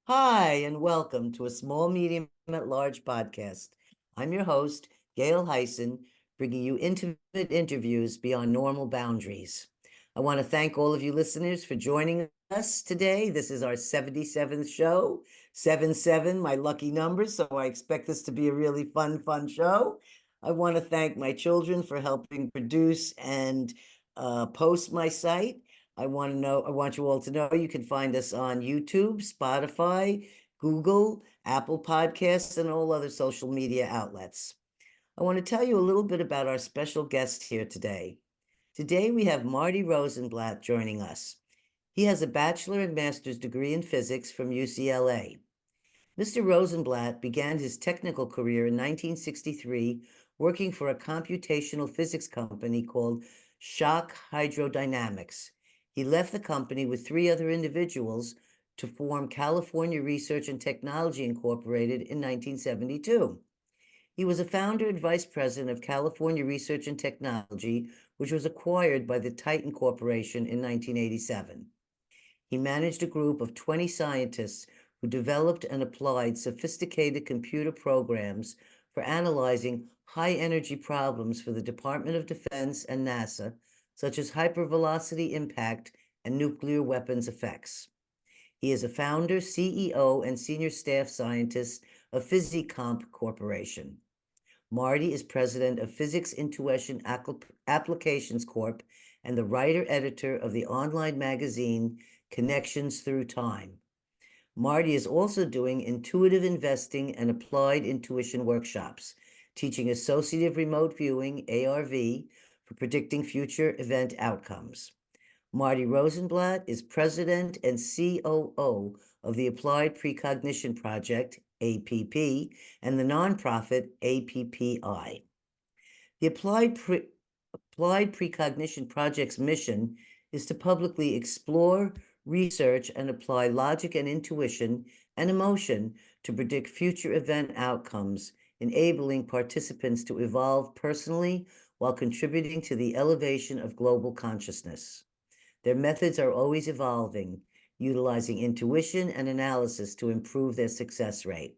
Hi, and welcome to a small, medium, at large podcast. I'm your host, Gail Heisen, bringing you intimate interviews beyond normal boundaries. I want to thank all of you listeners for joining us today. This is our 77th show, 77, my lucky number, so I expect this to be a really fun show. I want to thank my children for helping produce and post my site. I want you all to know you can find us on YouTube, Spotify, Google, Apple Podcasts, and all other social media outlets. I want to tell you a little bit about our special guest here today. Today we have Marty Rosenblatt joining us. He has a bachelor and master's degree in physics from UCLA. Mr. Rosenblatt began his technical career in 1963 working for a computational physics company called Shock Hydrodynamics. He left the company with three other individuals to form California Research and Technology Incorporated in 1972. He was a founder and vice president of California Research and Technology, which was acquired by the Titan Corporation in 1987. He managed a group of 20 scientists who developed and applied sophisticated computer programs for analyzing high-energy problems for the Department of Defense and NASA, such as hypervelocity impact and nuclear weapons effects. He is a founder, CEO, and senior staff scientist of PhysiComp Corporation. Marty is president of Physics Intuition Applications Corp. And the writer-editor of the online magazine Connections Through Time. Marty is also doing intuitive investing and applied intuition workshops, teaching associative remote viewing, ARV, for predicting future event outcomes. Marty Rosenblatt is president and COO of the Applied Precognition Project, APP, and the nonprofit APPI. The Applied Precognition Project's mission is to publicly explore, research, and apply logic and intuition and emotion to predict future event outcomes, enabling participants to evolve personally while contributing to the elevation of global consciousness. Their methods are always evolving, utilizing intuition and analysis to improve their success rate.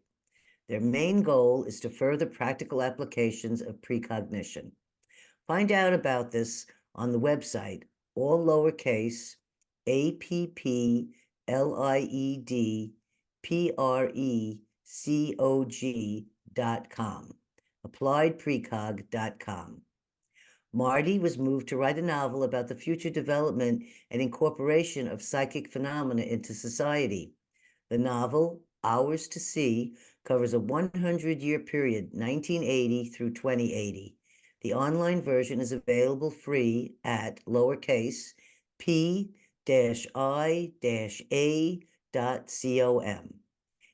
Their main goal is to further practical applications of precognition. Find out about this on the website, all lowercase, APPLIEDPRECOG.com, appliedprecog.com. Marty was moved to write a novel about the future development and incorporation of psychic phenomena into society. The novel, Hours to See, covers a 100-year period, 1980 through 2080. The online version is available free at lowercase p-i-a.com.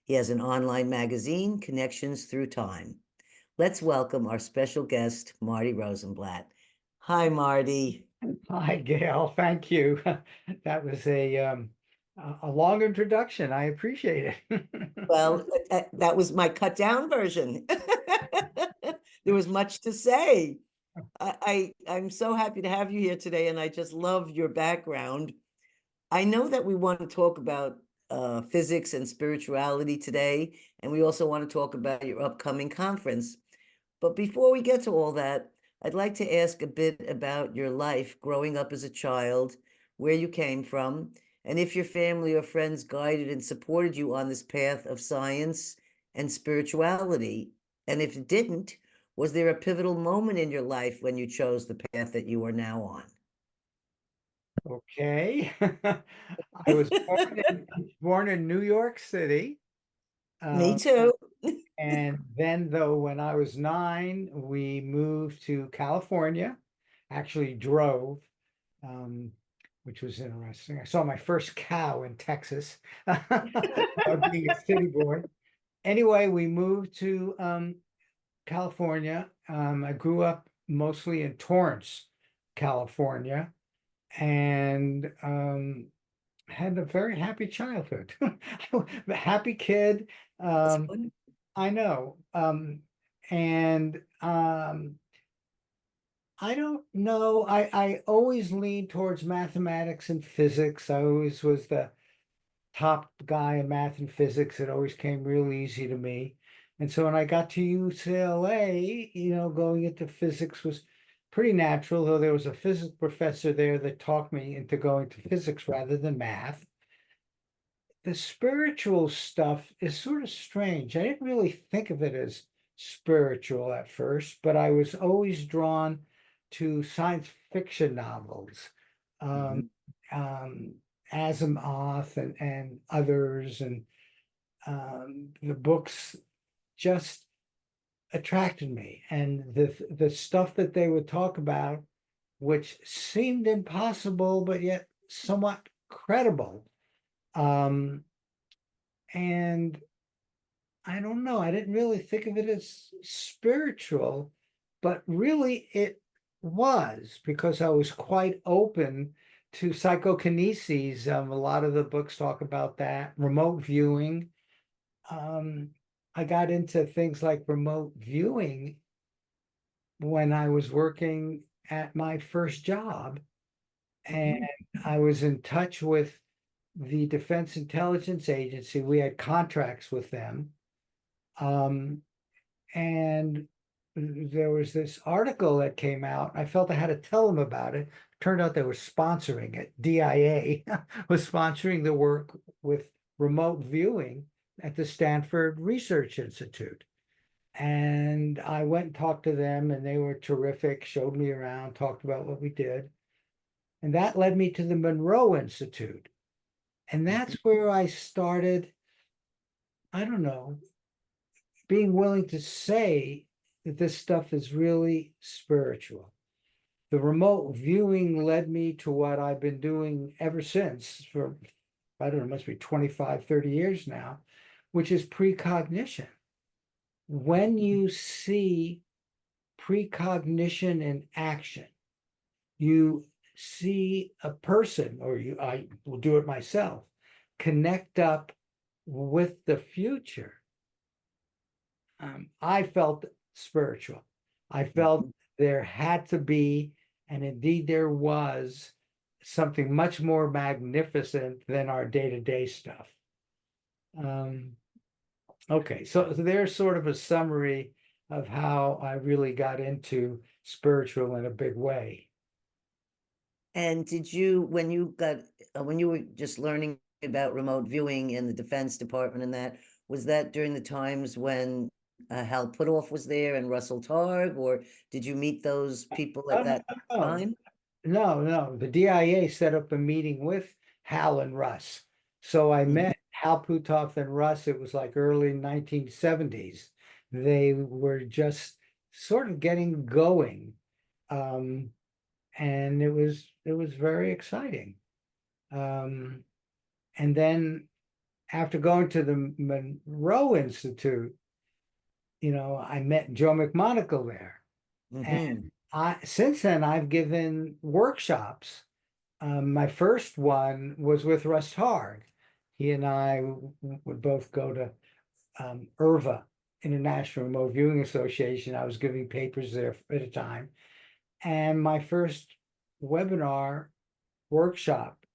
He has an online magazine, Connections Through Time. Let's welcome our special guest, Marty Rosenblatt. Hi, Marty. Hi, Gail. Thank you. That was a long introduction. I appreciate it. Well, that was my cut down version. There was much to say. I'm so happy to have you here today, and I just love your background. I know that we want to talk about physics and spirituality today, and we also want to talk about your upcoming conference. But before we get to all that, I'd like to ask a bit about your life growing up as a child, where you came from, and if your family or friends guided and supported you on this path of science and spirituality. And if it didn't, was there a pivotal moment in your life when you chose the path that you are now on? Okay. I was born in New York City. Me Uh, too. and then, though, when I was 9, we moved to California, actually drove, um, which was interesting. I saw my first cow in Texas, being a city boy. Anyway, we moved to California. I grew up mostly in Torrance, California, and had a very happy childhood. A happy kid. That's Um, wonderful. I know. And I don't know. I always leaned towards mathematics and physics. I always was the top guy in math and physics. It always came real easy to me. And so when I got to UCLA, going into physics was pretty natural, though there was a physics professor there that talked me into going to physics rather than math. The spiritual stuff is sort of strange. I didn't really think of it as spiritual at first, but I was always drawn to science fiction novels. Um, Mhm. um, Asimov and others, and the books just attracted me. And the stuff that they would talk about, which seemed impossible, but yet somewhat credible. Um, and I don't know, I didn't really think of it as spiritual, but really it was, because I was quite open to psychokinesis. A lot of the books talk about that, remote viewing. Um, I got into things like remote viewing when I was working at my first job, and Mhm. I was in touch with the Defense Intelligence Agency. We had contracts with them. Um, and there was this article that came out. I felt I had to tell them about it. Turned out they were sponsoring it. DIA was sponsoring the work with remote viewing at the Stanford Research Institute. And I went and talked to them, and they were terrific, showed me around, talked about what we did. And that led me to the Monroe Institute. And Mhm. that's where I started, I don't know, being willing to say that this stuff is really spiritual. The remote viewing led me to what I've been doing ever since for, I don't know, must be 25, 30 years now, which is precognition. When you see precognition in action, you see a person, or I will do it myself, connect up with the future. I felt spiritual. I felt Mhm. there had to be, and indeed there was, something much more magnificent than our day-to-day stuff. Um, okay, so there's sort of a summary of how I really got into spiritual in a big way. And did you, when you were just learning about remote viewing in the Defense Department and that, was that during the times when Hal Puthoff was there and Russell Targ, or did you meet those people Oh, at no, that no, time? no, no. The DIA set up a meeting with Hal and Russ. So I Mhm. met Hal Puthoff and Russ. It was like early 1970s. They were just sort of getting going. Um, and it was very exciting. Um, and then after going to the Monroe Institute, I met Joe McMonagle there. And Mhm. since then I've given workshops. My first one was with Russ Targ. He and I would both go to IRVA, International Remote Viewing Association. I was giving papers there at a time. And my first webinar workshop,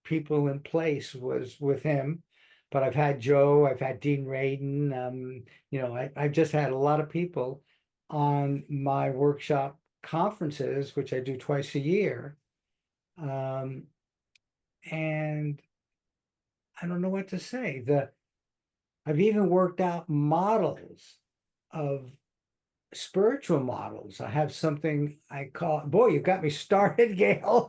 People in Place, was with him. But I've had Joe, I've had Dean Radin. I've just had a lot of people on my workshop conferences, which I do twice a year. Um, and I don't know what to say. I've even worked out models of spiritual models. I have something I call, boy, you got me started, Gail.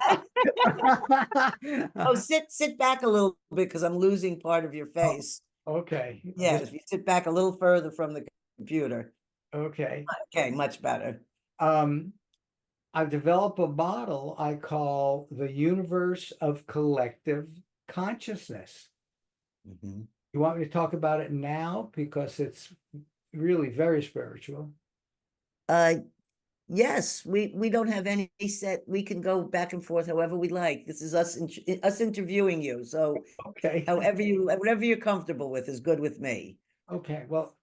Oh, sit back a little bit because I'm losing part of your Oh, face. okay. Yeah, if you sit back a little further from the computer. Okay. Okay, much better. Um, I've developed a model I call the universe of collective consciousness. Mhm. You want me to talk about it now? Because it's really very spiritual. Uh, yes, we don't have any set. We can go back and forth however we like. This is us interviewing you. So Okay. whatever you're comfortable with is good with me. Okay. Well,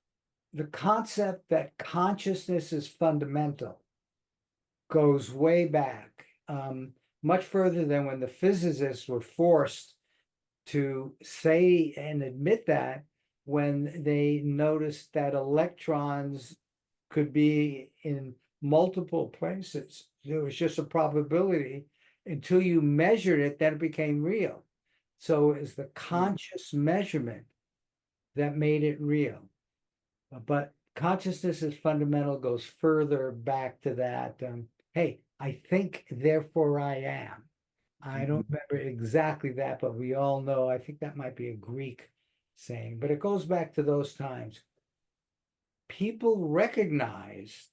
the concept that consciousness is fundamental goes way back, much further than when the physicists were forced to say and admit that when they noticed that electrons could be in multiple places. There was just a probability until you measured it, that it became real. So it was the conscious measurement that made it real. But consciousness is fundamental, goes further back to that. Hey, I think, therefore I am. I don't remember exactly that, but we all know, I think that might be a Greek saying, but it goes back to those times. People recognize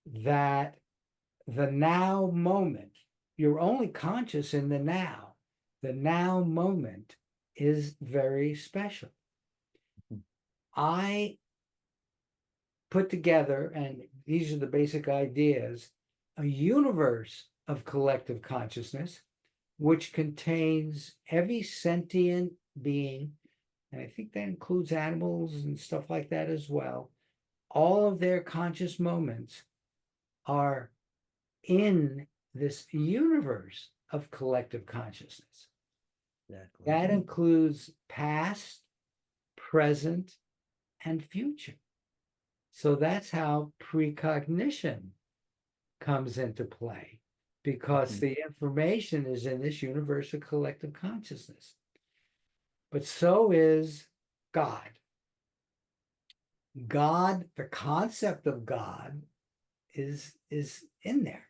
that the now moment, you're only conscious in the now. The now moment is very special. I put together, and these are the basic ideas, a universe of collective consciousness, which contains every sentient being, and I think that includes animals and stuff like that as well. All of their conscious moments are in this universe of collective consciousness. Exactly. That includes past, present, and future. So that's how precognition comes into play, because the information is in this universe of collective consciousness. But so is God. God, the concept of God is in there.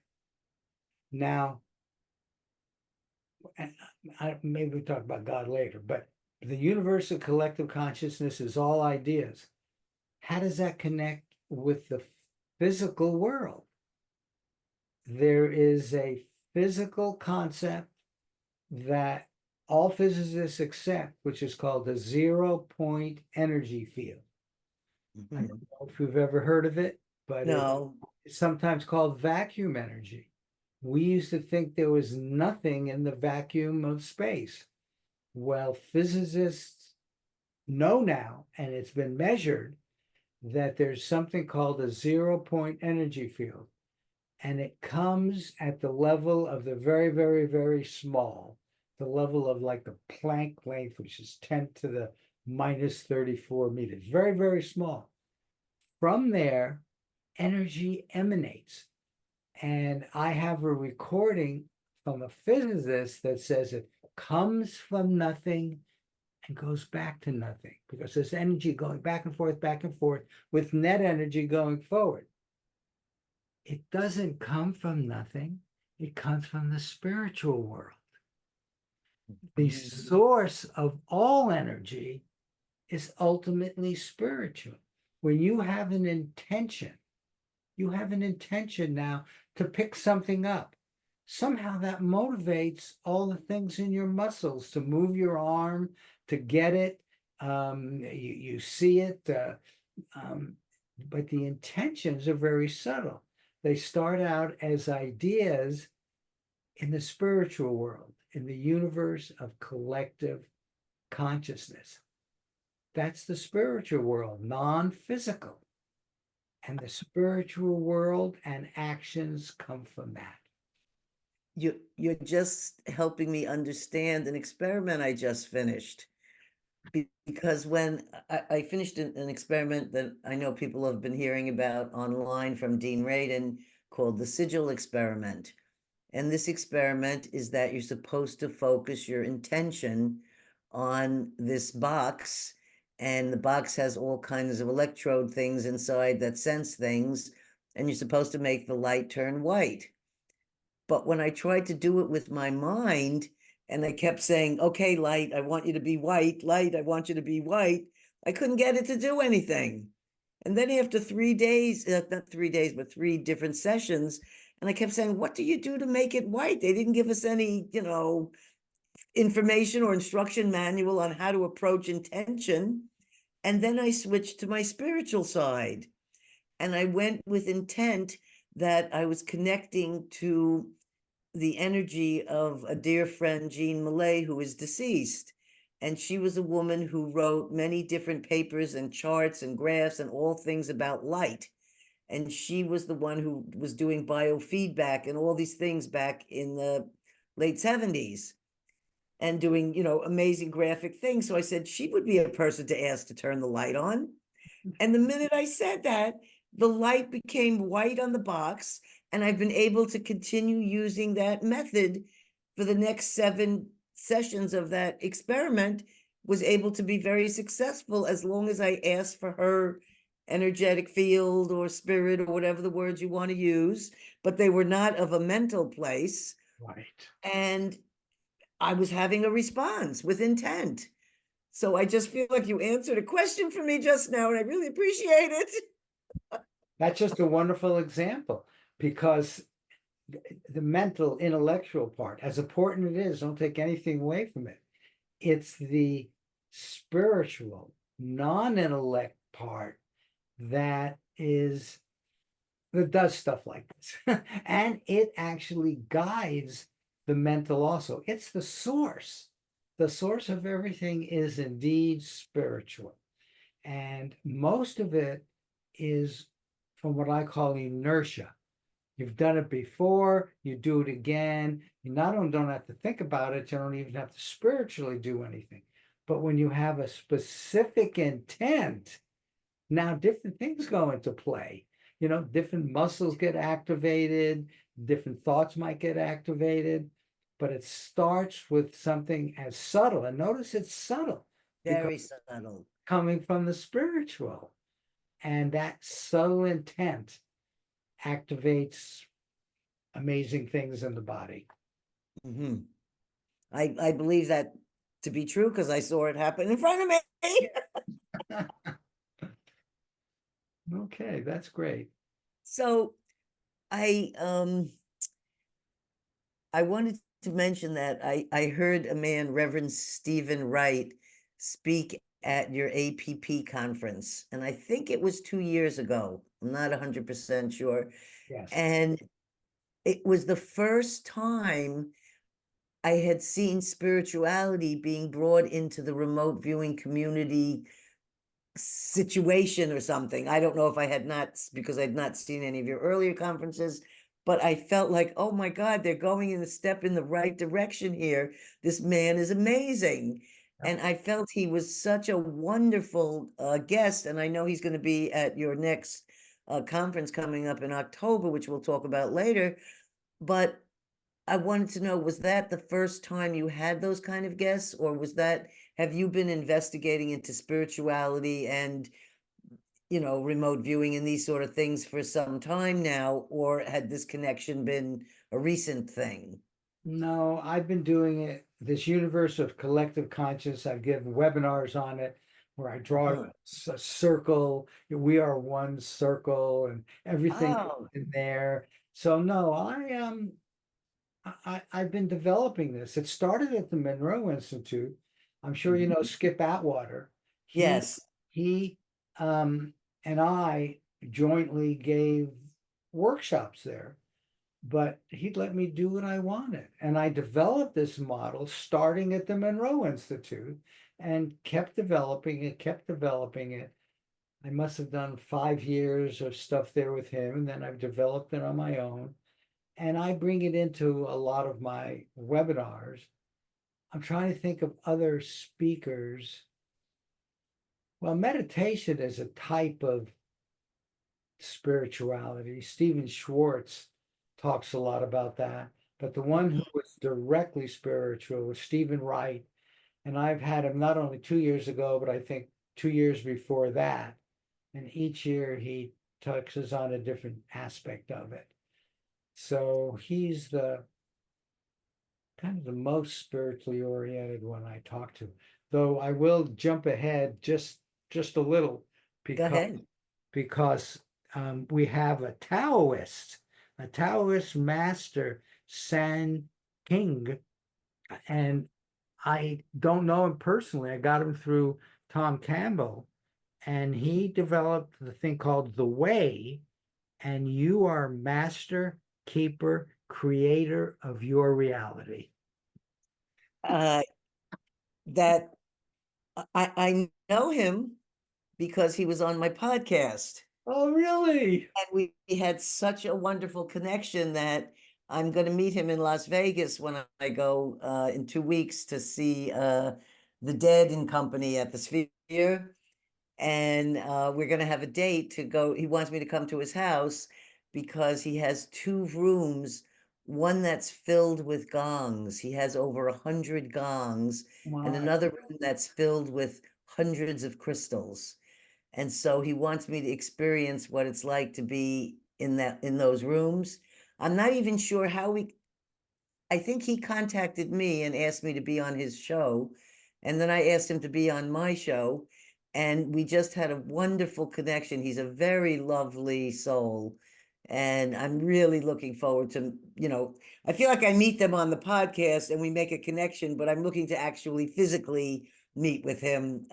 Now, maybe we'll talk about God later, but the universe of collective consciousness is all ideas. How does that connect with the physical world? There is a physical concept that all physicists accept, which is called the 0-point energy field. I don't know if you've ever heard of it, but No. it's sometimes called vacuum energy. We used to think there was nothing in the vacuum of space. Well, physicists know now, and it's been measured, that there's something called a 0-point energy field. And it comes at the level of the very, very, very small, the level of like the Planck length, which is 10 to the minus 34 meters, very, very small. From there, energy emanates. And I have a recording from a physicist that says it comes from nothing and goes back to nothing, because there's energy going back and forth with net energy going forward. It doesn't come from nothing. It comes from the spiritual world. The source of all energy is ultimately spiritual. When you have an intention now to pick something up. Somehow that motivates all the things in your muscles to move your arm, to get it. You see it, but the intentions are very subtle. They start out as ideas in the spiritual world, in the universe of collective consciousness. That's the spiritual world, non-physical. And the spiritual world and actions come from that. You're just helping me understand an experiment I just finished. Because when I finished an experiment that I know people have been hearing about online from Dean Radin, called the sigil experiment. And this experiment is that you're supposed to focus your intention on this box, and the box has all kinds of electrode things inside that sense things, and you're supposed to make the light turn white. But when I tried to do it with my mind, and I kept saying, okay, light, I want you to be white, light, I want you to be white, I couldn't get it to do anything. And then after 3 days, not 3 days, but 3 different sessions, and I kept saying, what do you do to make it white? They didn't give us any, information or instruction manual on how to approach intention. And then I switched to my spiritual side. And I went with intent that I was connecting to the energy of a dear friend, Jean Millay, who is deceased. And she was a woman who wrote many different papers and charts and graphs and all things about light. And she was the one who was doing biofeedback and all these things back in the late 70s. and doing, amazing graphic things. So I said she would be a person to ask to turn the light on. And the minute I said that, the light became white on the box, and I've been able to continue using that method for the next 7 sessions of that experiment. Was able to be very successful as long as I asked for her energetic field or spirit or whatever the words you want to use, but they were not of a mental place. Right. And I was having a response with intent. So I just feel like you answered a question for me just now, and I really appreciate it. That's just a wonderful example because the mental, intellectual part, as important it is, don't take anything away from it. It's the spiritual, non-intellect part that does stuff like this. And it actually guides the mental also. It's the source. The source of everything is indeed spiritual. And most of it is from what I call inertia. You've done it before, you do it again. You not only don't have to think about it, you don't even have to spiritually do anything. But when you have a specific intent, now different things go into play. Different muscles get activated, different thoughts might get activated, but it starts with something as subtle. And notice it's subtle because Very subtle. coming from the spiritual. And that subtle intent activates amazing things in the body. Hmm. I believe that to be true because I saw it happen in front of me. Okay, that's great. So I I wanted to mention that I heard a man, Reverend Stephen Wright, speak at your APP conference, and I think it was 2 years ago. I'm not 100% sure. Yes. And it was the first time I had seen spirituality being brought into the remote viewing community situation or something. I don't know if I had not, because I'd not seen any of your earlier conferences, but I felt like, oh my God, they're going in a step in the right direction here. This man is amazing. Yep. And I felt he was such a wonderful guest. And I know he's going to be at your next conference coming up in October, which we'll talk about later. But I wanted to know, was that the first time you had those kind of guests, or have you been investigating into spirituality and, remote viewing and these sort of things for some time now, or had this connection been a recent thing? No, I've been doing it, this universe of collective conscious. I've given webinars on it where I draw Uh-huh. a circle. We are one circle and everything Oh, in there. So no, I've been developing this. It started at the Monroe Institute. I'm sure you know Skip Atwater. He yes. he and I jointly gave workshops there, but he'd let me do what I wanted. And I developed this model starting at the Monroe Institute and kept developing it, kept developing it. I must have done 5 years of stuff there with him, and then I've developed it on my own. And I bring it into a lot of my webinars. I'm trying to think of other speakers. Well, meditation is a type of spirituality. Stephen Schwartz talks a lot about that. But the one who was directly spiritual was Stephen Wright. And I've had him not only 2 years ago, but I think 2 years before that. And each year he touches on a different aspect of it. So he's the kind of the most spiritually oriented one I talk to. Though I will jump ahead just a little Go because ahead. because we have a Taoist master, San King, and I don't know him personally. I got him through Tom Campbell, and he developed the thing called the Way, and you are master, keeper, creator of your reality. Uh, that I know him because he was on my podcast. Oh, really? And we had such a wonderful connection that I'm going to meet him in Las Vegas when I go in 2 weeks to see the Dead and Company at the Sphere. And we're going to have a date to go. He wants me to come to his house because he has two rooms, one that's filled with gongs. He has over 100 gongs, and My, another room that's filled with hundreds of crystals. And so he wants me to experience what it's like to be in those rooms. I'm not even sure how I think he contacted me and asked me to be on his show. And then I asked him to be on my show. And we just had a wonderful connection. He's a very lovely soul. And I'm really looking forward to, I feel like I meet them on the podcast and we make a connection, but I'm looking to actually physically meet with him,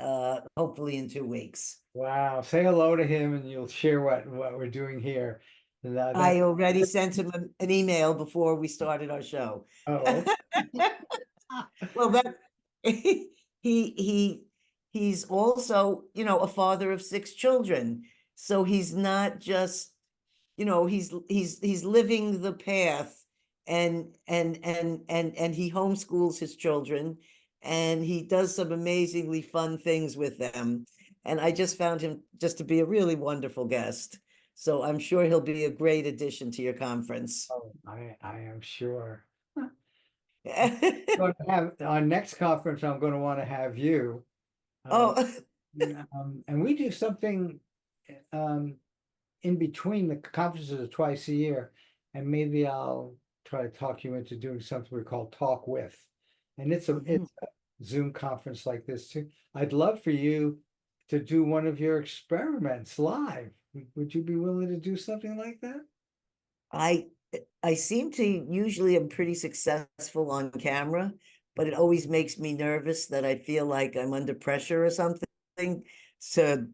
hopefully in 2 weeks. wow. Say hello to him and you'll share what we're doing here. That I already sent him an email before we started our show. oh, Well, that he he he's also, a father of 6 children. So he's not just, he's living the path and he homeschools his children and he does some amazingly fun things with them. And I just found him just to be a really wonderful guest. So I'm sure he'll be a great addition to your conference. oh, I am sure. Going to have our next conference, I'm going to want to have you. Uh, Oh, and we do something um, in between the conferences are twice a year, and maybe I'll try to talk you into doing something we call Talk With, and mhm. it's a Zoom conference like this too. I'd love for you to do one of your experiments live. Would you be willing to do something like that? I I seem to usually am pretty successful on camera, but it always makes me nervous that I feel like I'm under pressure or something to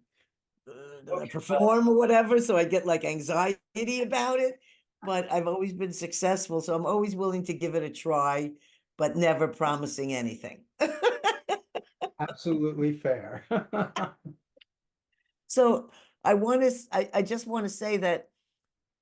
Okay. perform or whatever. So I get like anxiety about it. But I've always been successful, so I'm always willing to give it a try, but never promising anything. Absolutely fair. So I just want to say that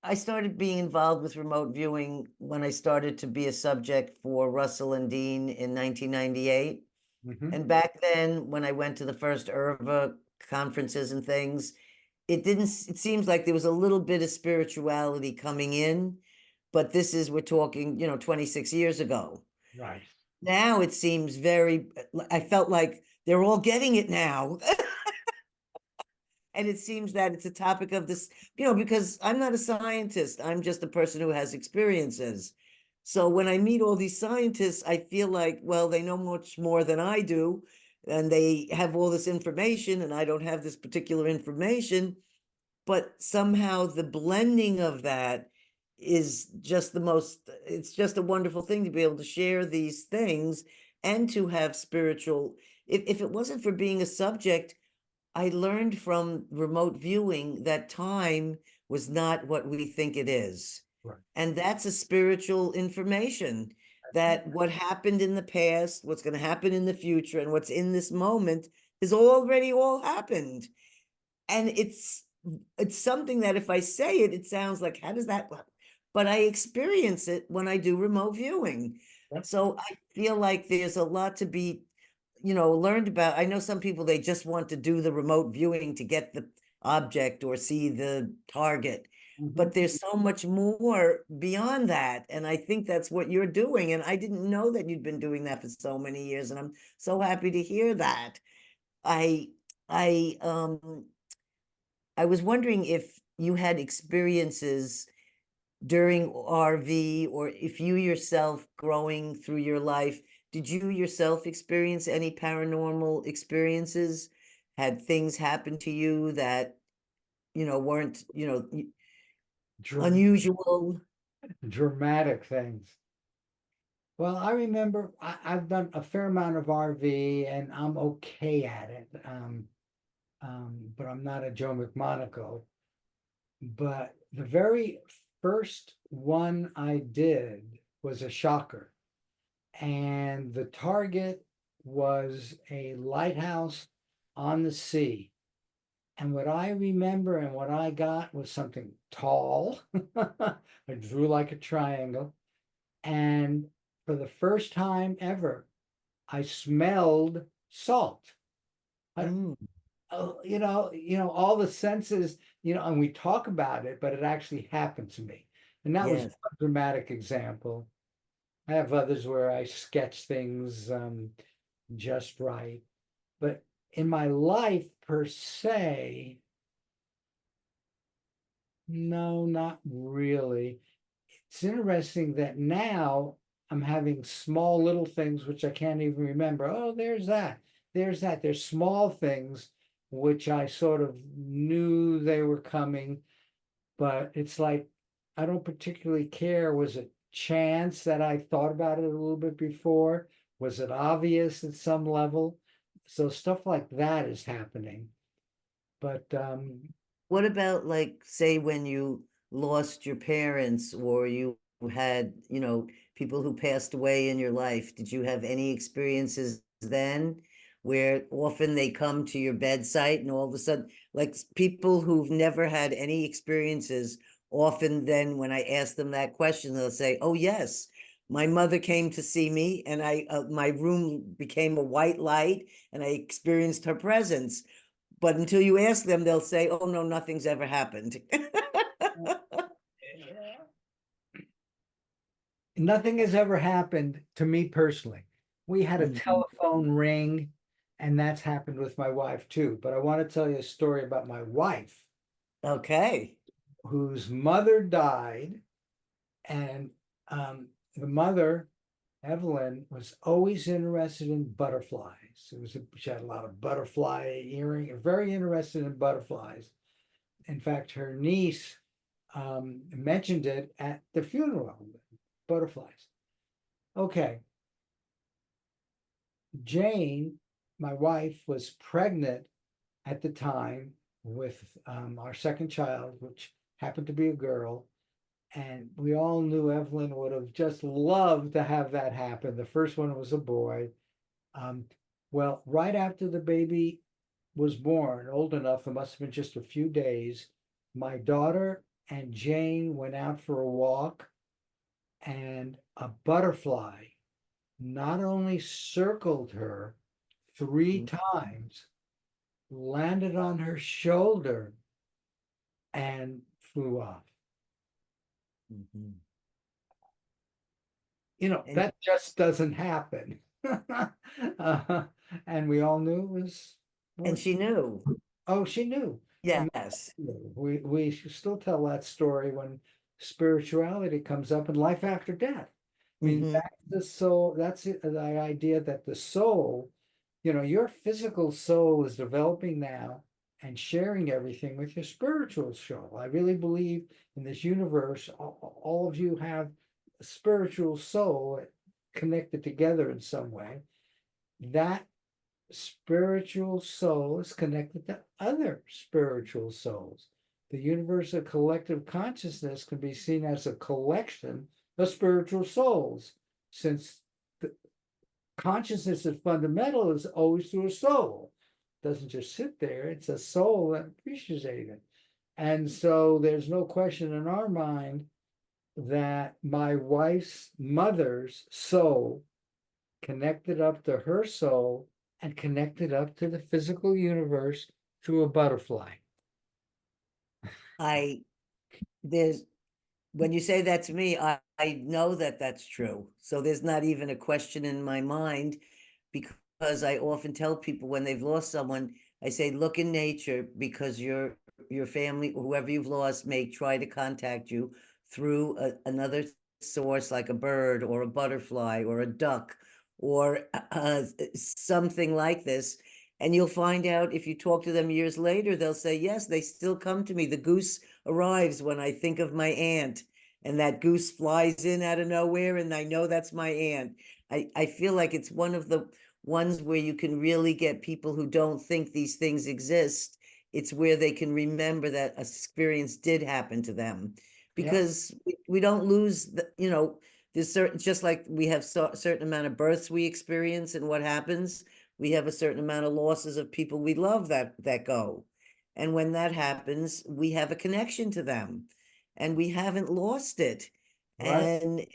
I started being involved with remote viewing when I started to be a subject for Russell and Dean in 1998. Mhm. And back then, when I went to the first IRVA conferences and things, it seems like there was a little bit of spirituality coming in, but we're talking, 26 years ago. Right. Now it seems I felt like they're all getting it now. And it seems that it's a topic of this, because I'm not a scientist, I'm just a person who has experiences. So when I meet all these scientists, I feel like, well, they know much more than I do, and they have all this information, and I don't have this particular information. But somehow the blending of that is just it's just a wonderful thing to be able to share these things and to have spiritual. If it wasn't for being a subject, I learned from remote viewing that time was not what we think it is. Right. And that's a spiritual information that what happened in the past, what's going to happen in the future, and what's in this moment has already all happened. And it's something that if I say it, it sounds like, how does that work? But I experience it when I do remote viewing. Yep. So I feel like there's a lot to be, learned about. I know some people, they just want to do the remote viewing to get the object or see the target. Mhm. But there's so much more beyond that. And I think that's what you're doing. And I didn't know that you'd been doing that for so many years. And I'm so happy to hear that. I I I was wondering if you had experiences during RV or if you yourself growing through your life, did you yourself experience any paranormal experiences? Had things happen to you that, weren't, Dram- unusual? Dramatic things. Well, I remember I've done a fair amount of RV and I'm okay at it. But I'm not a Joe McMonaco. But the very first one I did was a shocker. And the target was a lighthouse on the sea. And what I remember and what I got was something tall. I drew like a triangle. And for the first time ever, I smelled salt. I, Mm, all the senses, and we talk about it, but it actually happened to me. And that was yes. one dramatic example. I have others where I sketch things just right. But in my life per se, no, not really. It's interesting that now I'm having small little things which I can't even remember. Oh, there's that. There's that. There's small things which I sort of knew they were coming, but it's like I don't particularly care. Was it chance that I thought about it a little bit before? Was it obvious at some level? So stuff like that is happening. But What about, like, say when you lost your parents, or you had, people who passed away in your life? Did you have any experiences then where often they come to your bedside and all of a sudden, like people who've never had any experiences, often then when I ask them that question, they'll say, "Oh yes, my mother came to see me and my room became a white light and I experienced her presence." But until you ask them, they'll say, "Oh no, nothing's ever happened." nothing has ever happened to me personally. We had a Mhm. telephone ring, and that's happened with my wife too. But I want to tell you a story about my wife, Okay. whose mother died, and the mother, Evelyn, was always interested in butterflies. She had a lot of butterfly earring, very interested in butterflies. In fact, her niece mentioned it at the funeral, butterflies. Okay, Jane, my wife, was pregnant at the time with our second child, which happened to be a girl. And we all knew Evelyn would have just loved to have that happen. The first one was a boy. Um, well, right after the baby was born, old enough, it must have been just a few days, my daughter and Jane went out for a walk, and a butterfly not only circled her 3 times, landed on her shoulder, and flew off. Mhm. And That just doesn't happen. uh, and we all knew it was, and well, she knew. oh, she knew. And Yes. we still tell that story when spirituality comes up and life after death. I mean, Hmm. that's the soul, that's the idea that the soul, your physical soul is developing now and sharing everything with your spiritual soul. I really believe in this universe, all of you have a spiritual soul connected together in some way. That spiritual soul is connected to other spiritual souls. The universal collective consciousness can be seen as a collection of spiritual souls, since the consciousness is fundamental, is always through a soul. It doesn't just sit there, it's a soul that appreciates it. And so there's no question in our mind that my wife's mother's soul connected up to her soul and connected up to the physical universe through a butterfly. I there's When you say that to me, I know that that's true. So there's not even a question in my mind, because I often tell people when they've lost someone, I say, look in nature, because your family, whoever you've lost, may try to contact you through another source, like a bird or a butterfly or a duck or something like this. And you'll find out, if you talk to them years later, they'll say, yes, they still come to me. The goose arrives when I think of my aunt, and that goose flies in out of nowhere, and I know that's my aunt. I feel like it's one of the ones where you can really get people who don't think these things exist. It's where they can remember that a experience did happen to them, Yeah, because we don't lose there's certain, just like we have certain amount of births we experience and what happens, we have a certain amount of losses of people we love that go. And when that happens, we have a connection to them, and we haven't lost it. right. And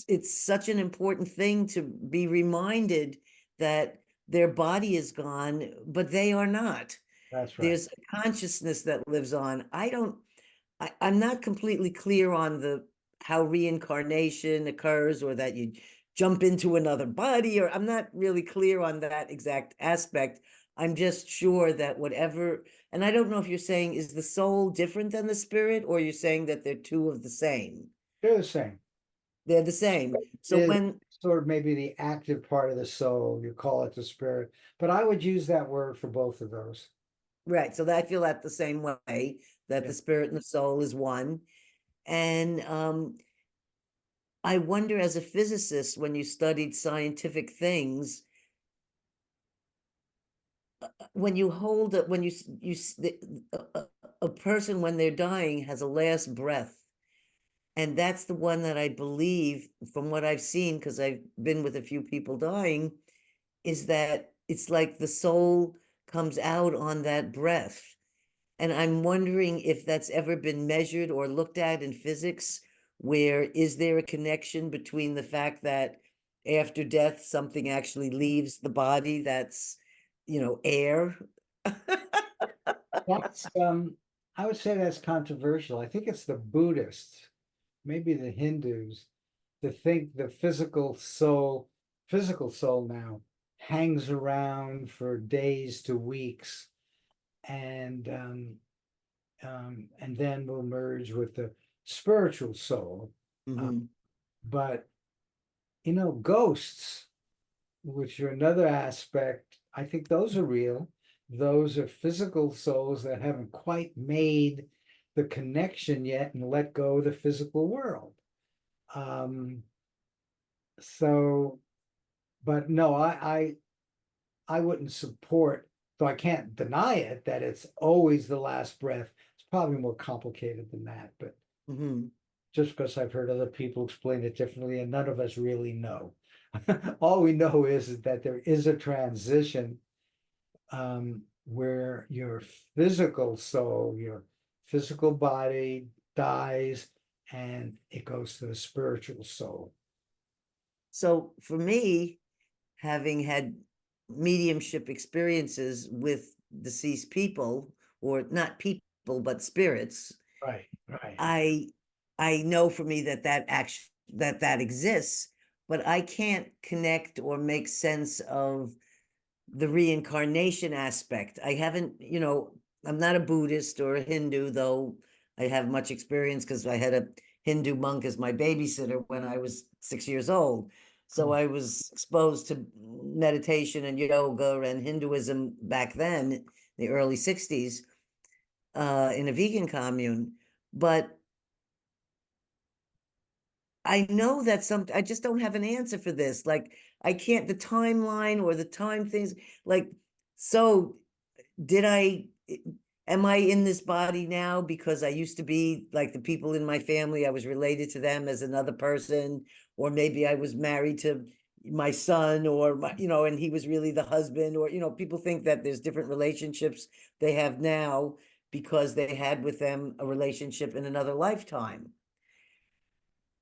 it's such an important thing to be reminded that their body is gone, but they are not. That's right. There's a consciousness that lives on. I'm not completely clear on the how reincarnation occurs or that you jump into another body, or I'm not really clear on that exact aspect. I'm just sure that whatever, and I don't know if you're saying is the soul different than the spirit, or you're saying that they're two of the same. They're the same. They're the same. So Is when, sort of maybe the active part of the soul, you call it the spirit, but I would use that word for both of those. right, so that I feel that the same way, that Yeah. the spirit and the soul is one. And I wonder, as a physicist, when you studied scientific things, when you hold it, when a person when they're dying has a last breath, and that's the one that I believe, from what I've seen, because I've been with a few people dying, is that it's like the soul comes out on that breath. And I'm wondering if that's ever been measured or looked at in physics, where is there a connection between the fact that after death something actually leaves the body that's, air? That's I would say that's controversial. I think it's the Buddhists, maybe the Hindus, to think the physical soul now hangs around for days to weeks and and then will merge with the spiritual soul. Uh, Mhm. but ghosts, which are another aspect, I think those are real. Those are physical souls that haven't quite made the connection yet and let go of the physical world. Um, so, but no, I wouldn't support, though I can't deny it, that it's always the last breath. It's probably more complicated than that, but Mhm. just because I've heard other people explain it differently, and none of us really know. All we know is that there is a transition where your physical soul, your physical body dies and it goes to the spiritual soul. So for me, having had mediumship experiences with deceased people, or not people, but spirits, Right, right. I I know for me that that exists, but I can't connect or make sense of the reincarnation aspect. I haven't, I'm not a Buddhist or a Hindu, though I have much experience because I had a Hindu monk as my babysitter when I was 6 years old. So Cool. I was exposed to meditation and yoga and Hinduism back then, the early 60s, in a vegan commune. But I know that I just don't have an answer for this. Like, I can't, the timeline or the time things, like, so did am I in this body now because I used to be like the people in my family, I was related to them as another person, or maybe I was married to my son, or and he was really the husband, or people think that there's different relationships they have now because they had with them a relationship in another lifetime.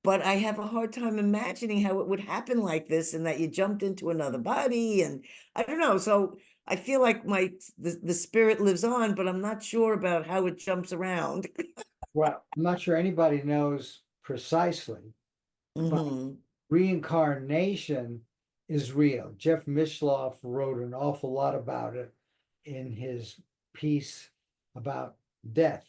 But I have a hard time imagining how it would happen like this, and that you jumped into another body, and I don't know. So I feel like the spirit lives on, but I'm not sure about how it jumps around. Well, I'm not sure anybody knows precisely, but Hmm. reincarnation is real. Jeff Mishloff wrote an awful lot about it in his piece about death.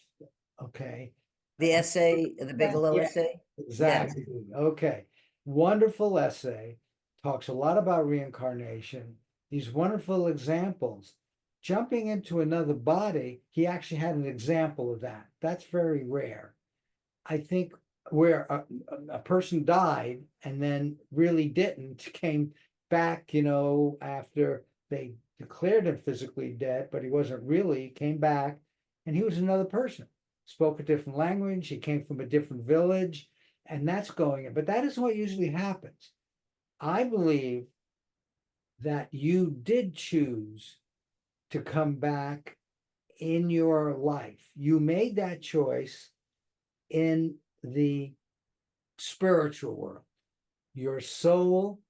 Okay. The Have you heard essay, the that? Bigelow Yeah, essay. Yes. exactly. Okay. Wonderful essay. Talks a lot about reincarnation. These wonderful examples. Jumping into another body, he actually had an example of that. That's very rare. I think where a person died and then really didn't, came back, after they declared him physically dead, but he wasn't really, came back and he was another person, spoke a different language, he came from a different village, and that's going, but that isn't what usually happens. I believe that you did choose to come back in your life. You made that choice in the spiritual world. your soul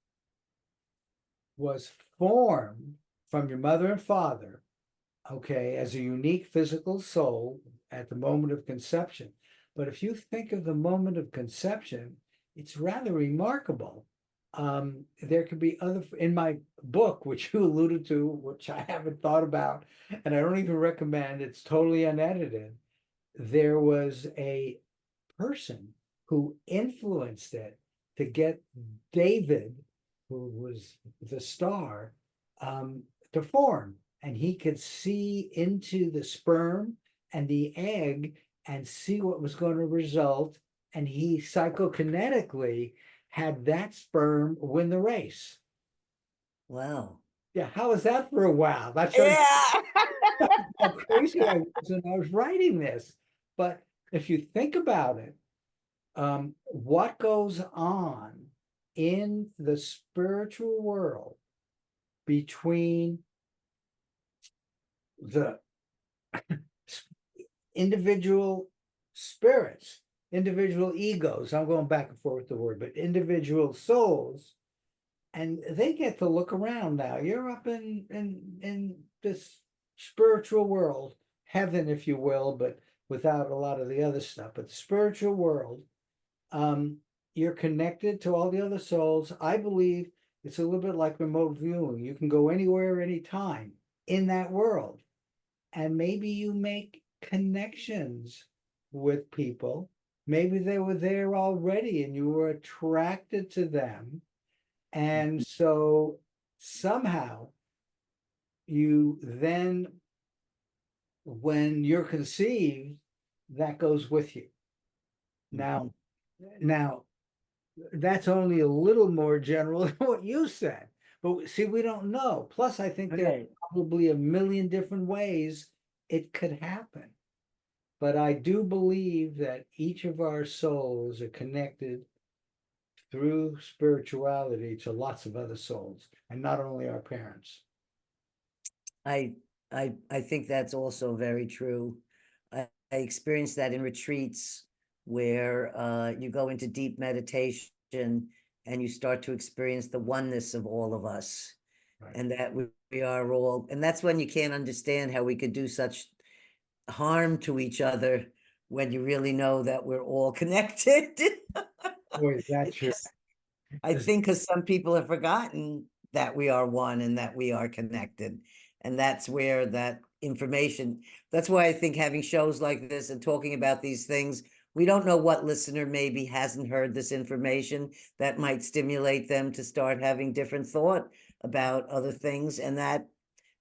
was formed from your mother and father, okay, as a unique physical soul at the moment of conception. But if you think of the moment of conception, it's rather remarkable. There could be other, in my book, which you alluded to, which I haven't thought about, and I don't even recommend, it's totally unedited. There was a person who influenced it to get David, who was the star, to form. And he could see into the sperm and the egg and see what was going to result. And he psychokinetically had that sperm win the race. Wow. Yeah, how is that for a wow? That shows Yeah. how crazy I was when I was writing this. But if you think about it, what goes on in the spiritual world between the individual spirits, individual egos, I'm going back and forth with the word, but individual souls, and they get to look around now. You're up in this spiritual world, heaven, if you will, but without a lot of the other stuff. But the spiritual world, you're connected to all the other souls. I believe it's a little bit like remote viewing. You can go anywhere, anytime in that world. And maybe you make connections with people. Maybe they were there already and you were attracted to them. And so somehow you then, when you're conceived, that goes with you. Now, now that's only a little more general than what you said. But see, we don't know. Plus, I think there are Okay. probably a million different ways it could happen. But I do believe that each of our souls are connected through spirituality to lots of other souls, and not only our parents. I I think that's also very true. I experienced that in retreats where you go into deep meditation and you start to experience the oneness of all of us, Right. and that we are all, and that's when you can't understand how we could do such harm to each other when you really know that we're all connected. Boy, is that true? I Is- think because some people have forgotten that we are one and that we are connected. And that's where that information, that's why I think having shows like this and talking about these things, we don't know what listener maybe hasn't heard this information that might stimulate them to start having different thought about other things. And that,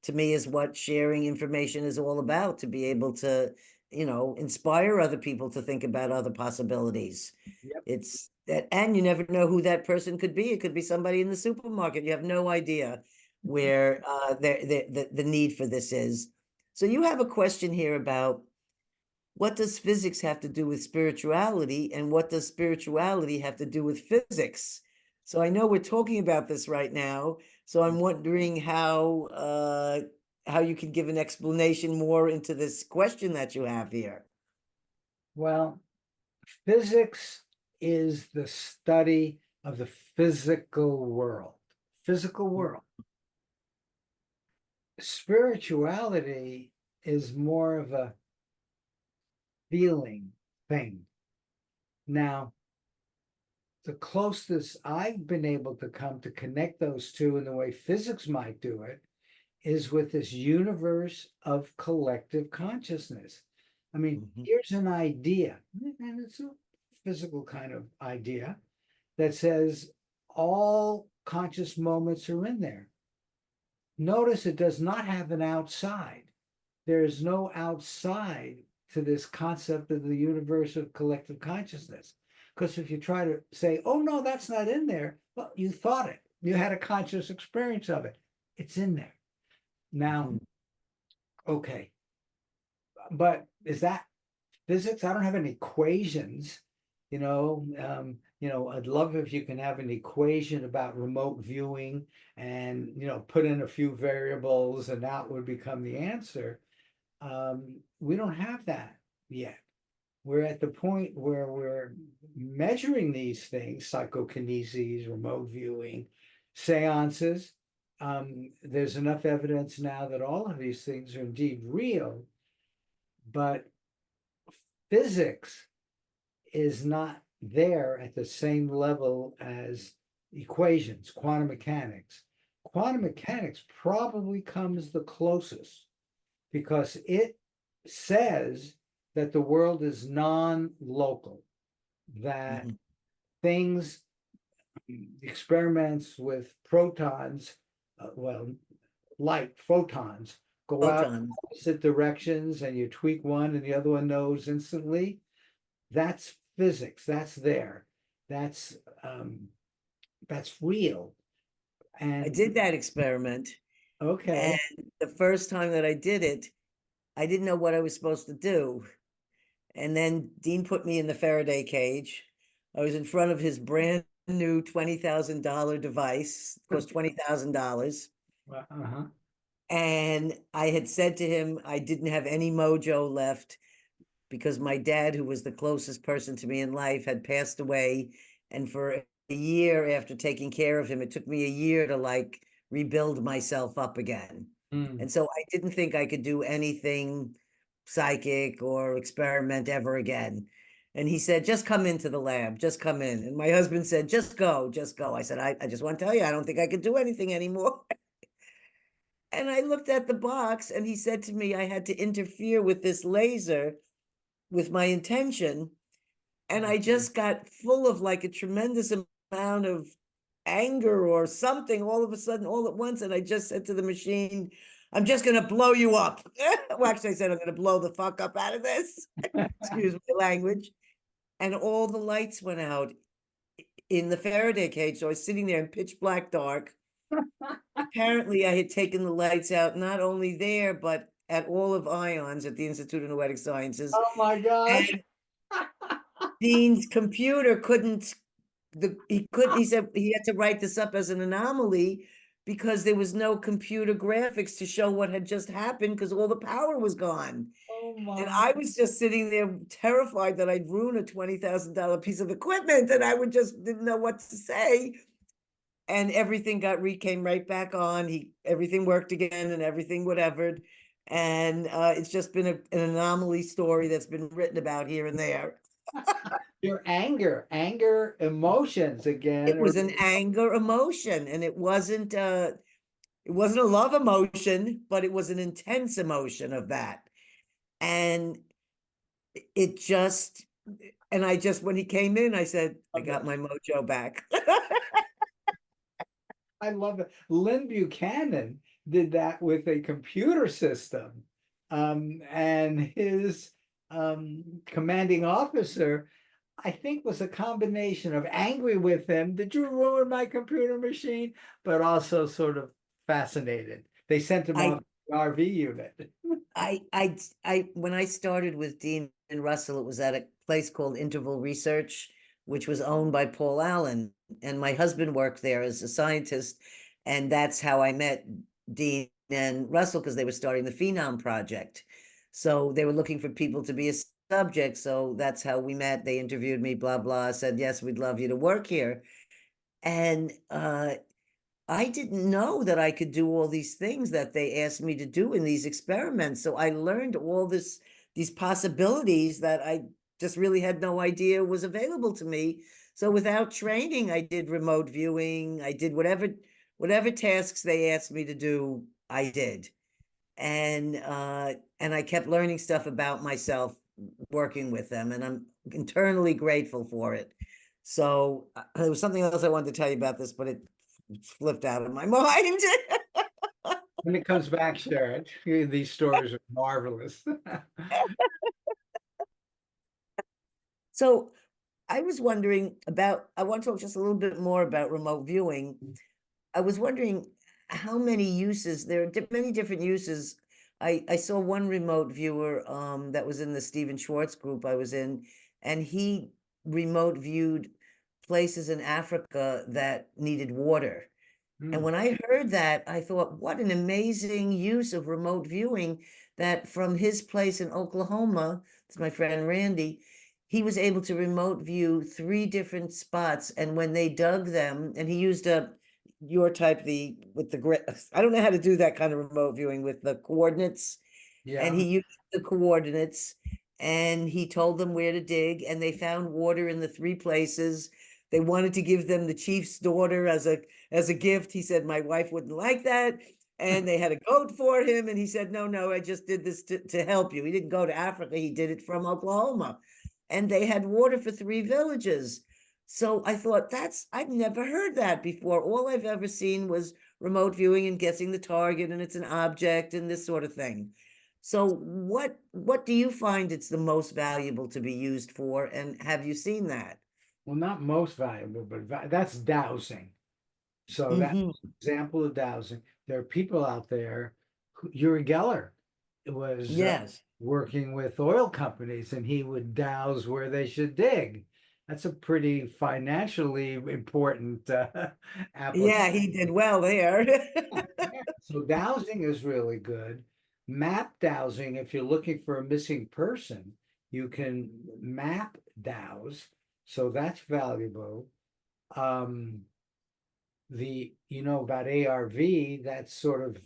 to me, is what sharing information is all about, to be able to, inspire other people to think about other possibilities. Yep. It's that, and you never know who that person could be. It could be somebody in the supermarket. You have no idea where the need for this is. So you have a question here about what does physics have to do with spirituality, and what does spirituality have to do with physics? So I know we're talking about this right now. So I'm wondering how you can give an explanation more into this question that you have here. Well, physics is the study of the physical world. Physical world. Spirituality is more of a feeling thing. Now, the closest I've been able to come to connect those two in the way physics might do it is with this universe of collective consciousness. I mean, Mhm. here's an idea, and it's a physical kind of idea that says all conscious moments are in there. Notice it does not have an outside. There is no outside to this concept of the universe of collective consciousness. Because if you try to say, oh, no, that's not in there, well, you thought it. You had a conscious experience of it. It's in there. Now, Mhm. okay, but is that physics? I don't have any equations. I'd love if you can have an equation about remote viewing and put in a few variables and that would become the answer. We don't have that yet. we're at the point where we're measuring these things, psychokinesis, remote viewing, seances. There's enough evidence now that all of these things are indeed real, but physics is not there at the same level as equations, quantum mechanics. Quantum mechanics probably comes the closest because it says that the world is non-local, that Mhm. things, experiments with protons, light photons, go out Photons. opposite directions and you tweak one and the other one knows instantly. That's physics. That's there. That's um, that's real. I And did that experiment, and okay. the first time that I did it, I didn't know what I was supposed to do. And then Dean put me in the Faraday cage. I was in front of his brand new $20,000 device, it cost $20,000. Uh-huh. And I had said to him, I didn't have any mojo left because my dad, who was the closest person to me in life, had passed away. And for a year after taking care of him, it took me a year to like rebuild myself up again. Mm. And so I didn't think I could do anything psychic or experiment ever again. And he said, just come into the lab, just come in. And my husband said, just go, just go. I said, I just want to tell you, I don't think I could do anything anymore. And I looked at the box and he said to me, I had to interfere with this laser with my intention. And I just got full of like a tremendous amount of anger or something all of a sudden, all at once. And I just said to the machine, I'm just going to blow you up. Well, actually, I said, I'm going to blow the fuck up out of this. Excuse my language. And all the lights went out in the Faraday cage. So I was sitting there in pitch black dark. Apparently, I had taken the lights out, not only there, but at all of IONS at the Institute of Noetic Sciences. Oh my gosh. And Dean's computer couldn't, he said he had to write this up as an anomaly because there was no computer graphics to show what had just happened because all the power was gone. Oh And my. I was just sitting there terrified that I'd ruin a $20,000 piece of equipment and I would just didn't know what to say. And everything came right back on. Everything worked again and everything whatever. And it's just been an anomaly story that's been written about here and there. Your anger emotions again, It or was an anger emotion, and it wasn't a love emotion, but it was an intense emotion of that. And it just, and I just, when he came in, I said, I got my mojo back. I love it. Lynn Buchanan did that with a computer system. And his commanding officer, I think, was a combination of angry with him. Did you ruin my computer machine? But also sort of fascinated. They sent him off I to the RV unit. when I started with Dean and Russell, it was at a place called Interval Research, which was owned by Paul Allen. And my husband worked there as a scientist. And that's how I met Dean and Russell, because they were starting the Phenom Project. So they were looking for people to be a subject. So that's how we met. They interviewed me, blah, blah, said, yes, we'd love you to work here. And I didn't know that I could do all these things that they asked me to do in these experiments. So I learned these possibilities that I just really had no idea was available to me. So without training, I did remote viewing. I did whatever tasks they asked me to do, I did. And I kept learning stuff about myself working with them, and I'm internally grateful for it. So there was something else I wanted to tell you about this, but it flipped out of my mind. When it comes back, share it. These stories are marvelous. So I was wondering I want to talk just a little bit more about remote viewing. I was wondering how many uses, there are many different uses. I saw one remote viewer that was in the Stephen Schwartz group I was in, and he remote viewed places in Africa that needed water. And Mm. when I heard that, I thought, what an amazing use of remote viewing, that from his place in Oklahoma, it's my friend Randy, he was able to remote view 3 different spots. And when they dug them, and he used your type, with the grid, I don't know how to do that kind of remote viewing with the coordinates. And Yeah. he used the coordinates and he told them where to dig, and they found water in the 3 places. They wanted to give them the chief's daughter as a gift. He said, my wife wouldn't like that. And they had a goat for him. And he said, no, no, I just did this to help you. He didn't go to Africa. He did it from Oklahoma. And they had water for 3 villages. So I thought, I've never heard that before. All I've ever seen was remote viewing and guessing the target, and it's an object and this sort of thing. So what do you find it's the most valuable to be used for? And have you seen that? Well, not most valuable, but that's dowsing. So that's Hmm. an example of dowsing. There are people out there. Uri Geller was Yes. working with oil companies, and he would dowse where they should dig. That's a pretty financially important application. Yeah, he did well there. Yeah. So dowsing is really good. Map dowsing, if you're looking for a missing person, you can map dowse. So that's valuable. Um, about ARV, that's sort of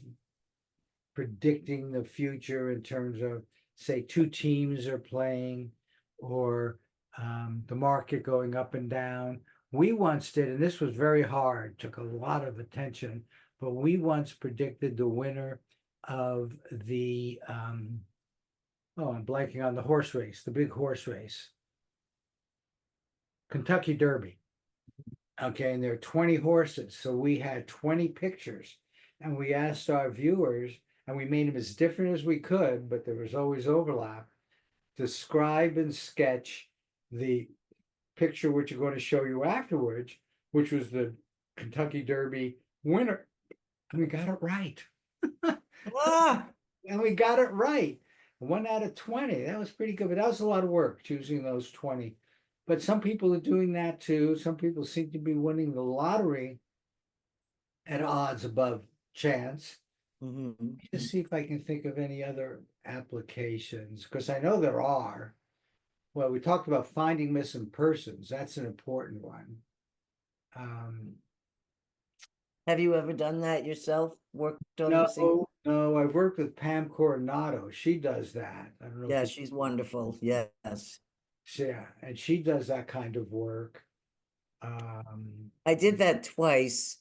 predicting the future in terms of, say, 2 teams are playing, or the market going up and down. We once did, and this was very hard, took a lot of attention, but we once predicted the winner of the oh, I'm blanking on the horse race, the big horse race, Kentucky Derby. Okay, and there are 20 horses. So we had 20 pictures, and we asked our viewers, and we made them as different as we could, but there was always overlap. Describe and sketch the picture which we're going to show you afterwards, which was the Kentucky Derby winner. And we got it right. Ah, And we got it right. 1 out of 20. That was pretty good, but that was a lot of work choosing those 20. But some people are doing that too. Some people seem to be winning the lottery at odds above chance. mhm. Just see if I can think of any other applications, because I know there are. Well, we talked about finding missing persons. That's an important one. Um, Have you ever done that yourself? Worked on missing? no, no, I've worked with Pam Coronado. She does that. I don't know if Yeah, you, she's wonderful. Yes. yeah, and she does that kind of work. Um, I did that twice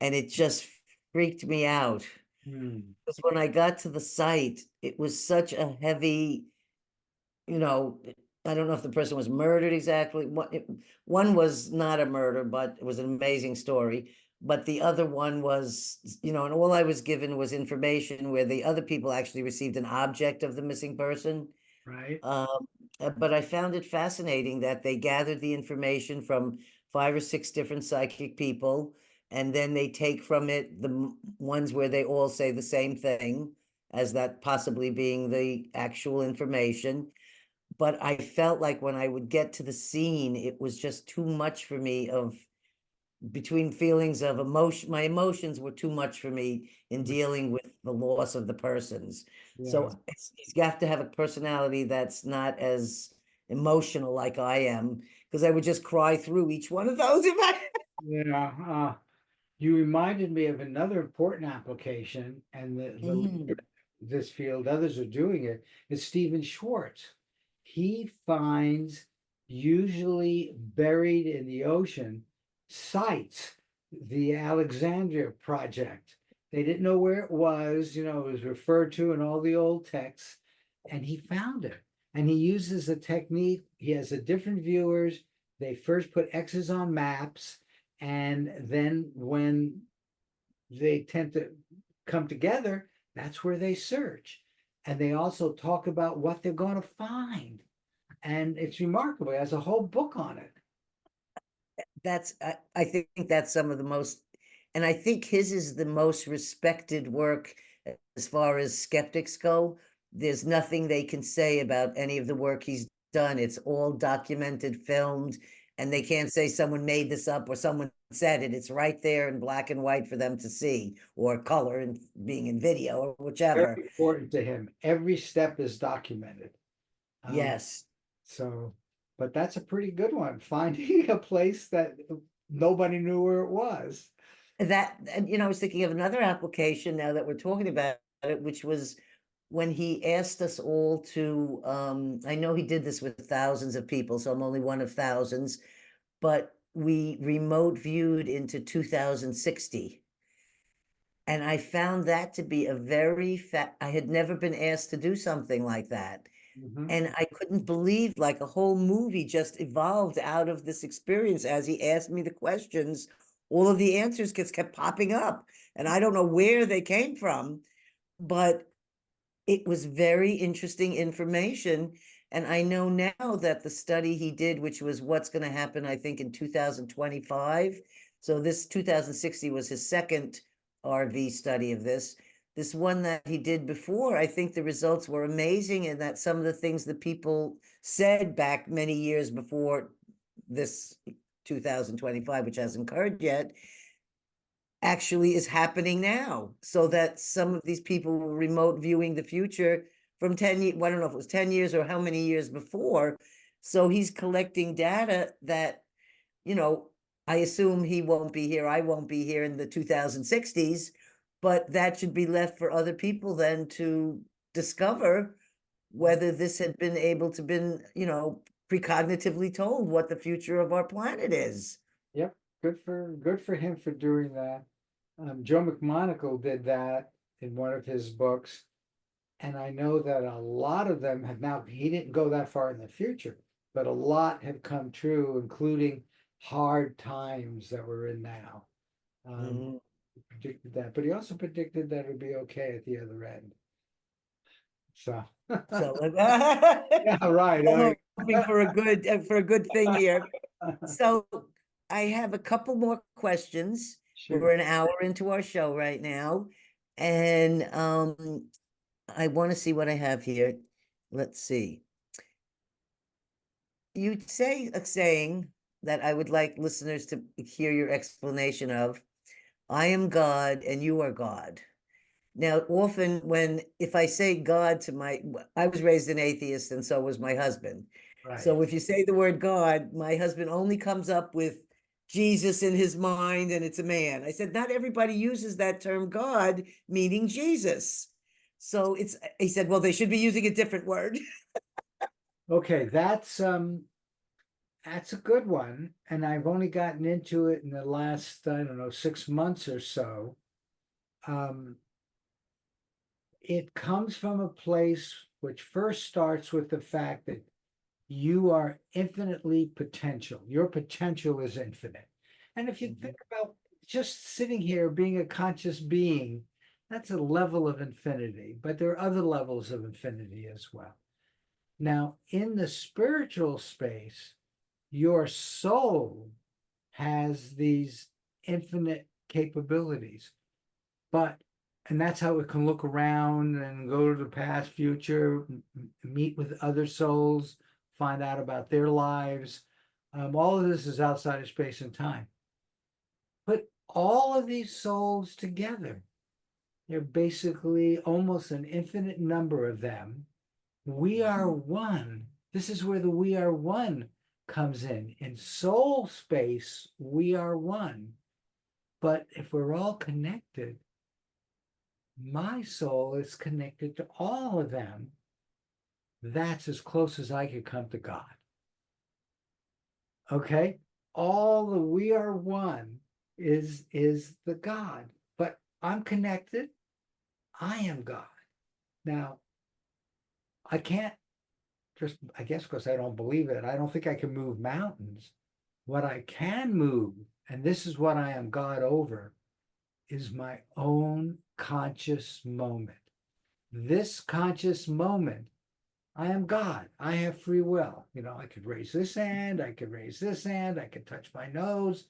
and it just freaked me out. hmm, Because when I got to the site, it was such a heavy, you know, I don't know if the person was murdered exactly. One was not a murder, but it was an amazing story. But the other one was, and all I was given was information where the other people actually received an object of the missing person. right? Um, but I found it fascinating that they gathered the information from 5 or 6 different psychic people, and then they take from it the ones where they all say the same thing, as that possibly being the actual information. But I felt like when I would get to the scene, it was just too much for me of between feelings of emotion. My emotions were too much for me in dealing with the loss of the persons. Yeah. So you have to have a personality that's not as emotional like I am, because I would just cry through each one of those if I. Yeah. You reminded me of another important application, and the leader Mhm. of this field, others are doing it, is Stephen Schwartz. He finds, usually buried in the ocean, sites, the Alexandria project. They didn't know where it was, it was referred to in all the old texts, and he found it. And he uses a technique, he has a different viewers. They first put X's on maps, and then when they tend to come together, that's where they search. And they also talk about what they're going to find. And it's remarkable. It has a whole book on it. I think that's some of the most, and I think his is the most respected work as far as skeptics go. There's nothing they can say about any of the work he's done. It's all documented, filmed, And they can't say someone made this up or someone said it. It's right there in black and white for them to see, or color and being in video or Very whichever. important to him. Every step is documented. Yes. So, but that's a pretty good one. Finding a place that nobody knew where it was. That, and I was thinking of another application now that we're talking about it, which was when he asked us all to, I know he did this with thousands of people, so I'm only one of thousands, but we remote viewed into 2060. And I found that to be a very I had never been asked to do something like that. Mhm. And I couldn't believe, like, a whole movie just evolved out of this experience. As he asked me the questions, all of the answers just kept popping up. And I don't know where they came from, but it was very interesting information. And I know now that the study he did, which was what's going to happen, I think, in 2025. So this 2060 was his second RV study of this. This one that he did before, I think the results were amazing, and that some of the things that people said back many years before this 2025, which hasn't occurred yet, actually is happening now, so that some of these people were remote viewing the future from 10 years, I don't know if it was 10 years or how many years before. So he's collecting data that, I assume he won't be here, I won't be here in the 2060s, but that should be left for other people then to discover whether this had been able to been, precognitively told what the future of our planet is. Yep, good for him for doing that. Joe McMonagle did that in one of his books, and I know that a lot of them have now. He didn't go that far in the future, but a lot have come true, including hard times that we're in now. Mhm. He predicted that, but he also predicted that it would be okay at the other end. So, So yeah, right. I'm hoping for a good thing here. So I have a couple more questions. Shoot. We're an hour into our show right now, and I want to see what I have here. Let's see. You say a saying that I would like listeners to hear your explanation of. I am God and you are God. Now, often if I say God to I was raised an atheist and so was my husband. Right. So if you say the word God, my husband only comes up with Jesus in his mind, and it's a man. I said, not everybody uses that term God, meaning Jesus. So he said, well, they should be using a different word. Okay, that's a good one, and I've only gotten into it in the last, I don't know, 6 months or so. Um, it comes from a place which first starts with the fact that you are infinitely potential. Your potential is infinite. And if you think about just sitting here being a conscious being, that's a level of infinity, but there are other levels of infinity as well. Now, in the spiritual space, your soul has these infinite capabilities, but and that's how it can look around and go to the past, future, meet with other souls, find out about their lives. All of this is outside of space and time. Put all of these souls together. They're basically almost an infinite number of them. We are one. This is where the we are one comes in. In soul space, we are one. But if we're all connected, my soul is connected to all of them. That's as close as I could come to God. Okay? All the we are one is the God. But I'm connected. I am God. Now, I can't just, I guess because I don't believe it, I don't think I can move mountains. What I can move, and this is what I am God over, is my own conscious moment. This conscious moment, I am God. I have free will. I could raise this hand, I could raise this hand, I could touch my nose.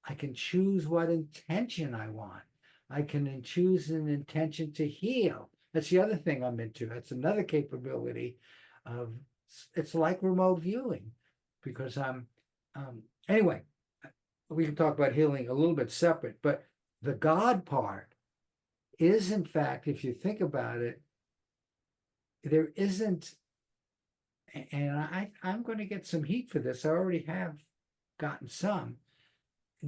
I can choose what intention I want. I can choose an intention to heal. That's the other thing I'm into. That's another capability of, it's like remote viewing, because I'm Anyway, we can talk about healing a little bit separate, but the God part is, in fact, if you think about it, there isn't, and I'm going to get some heat for this. I already have gotten some.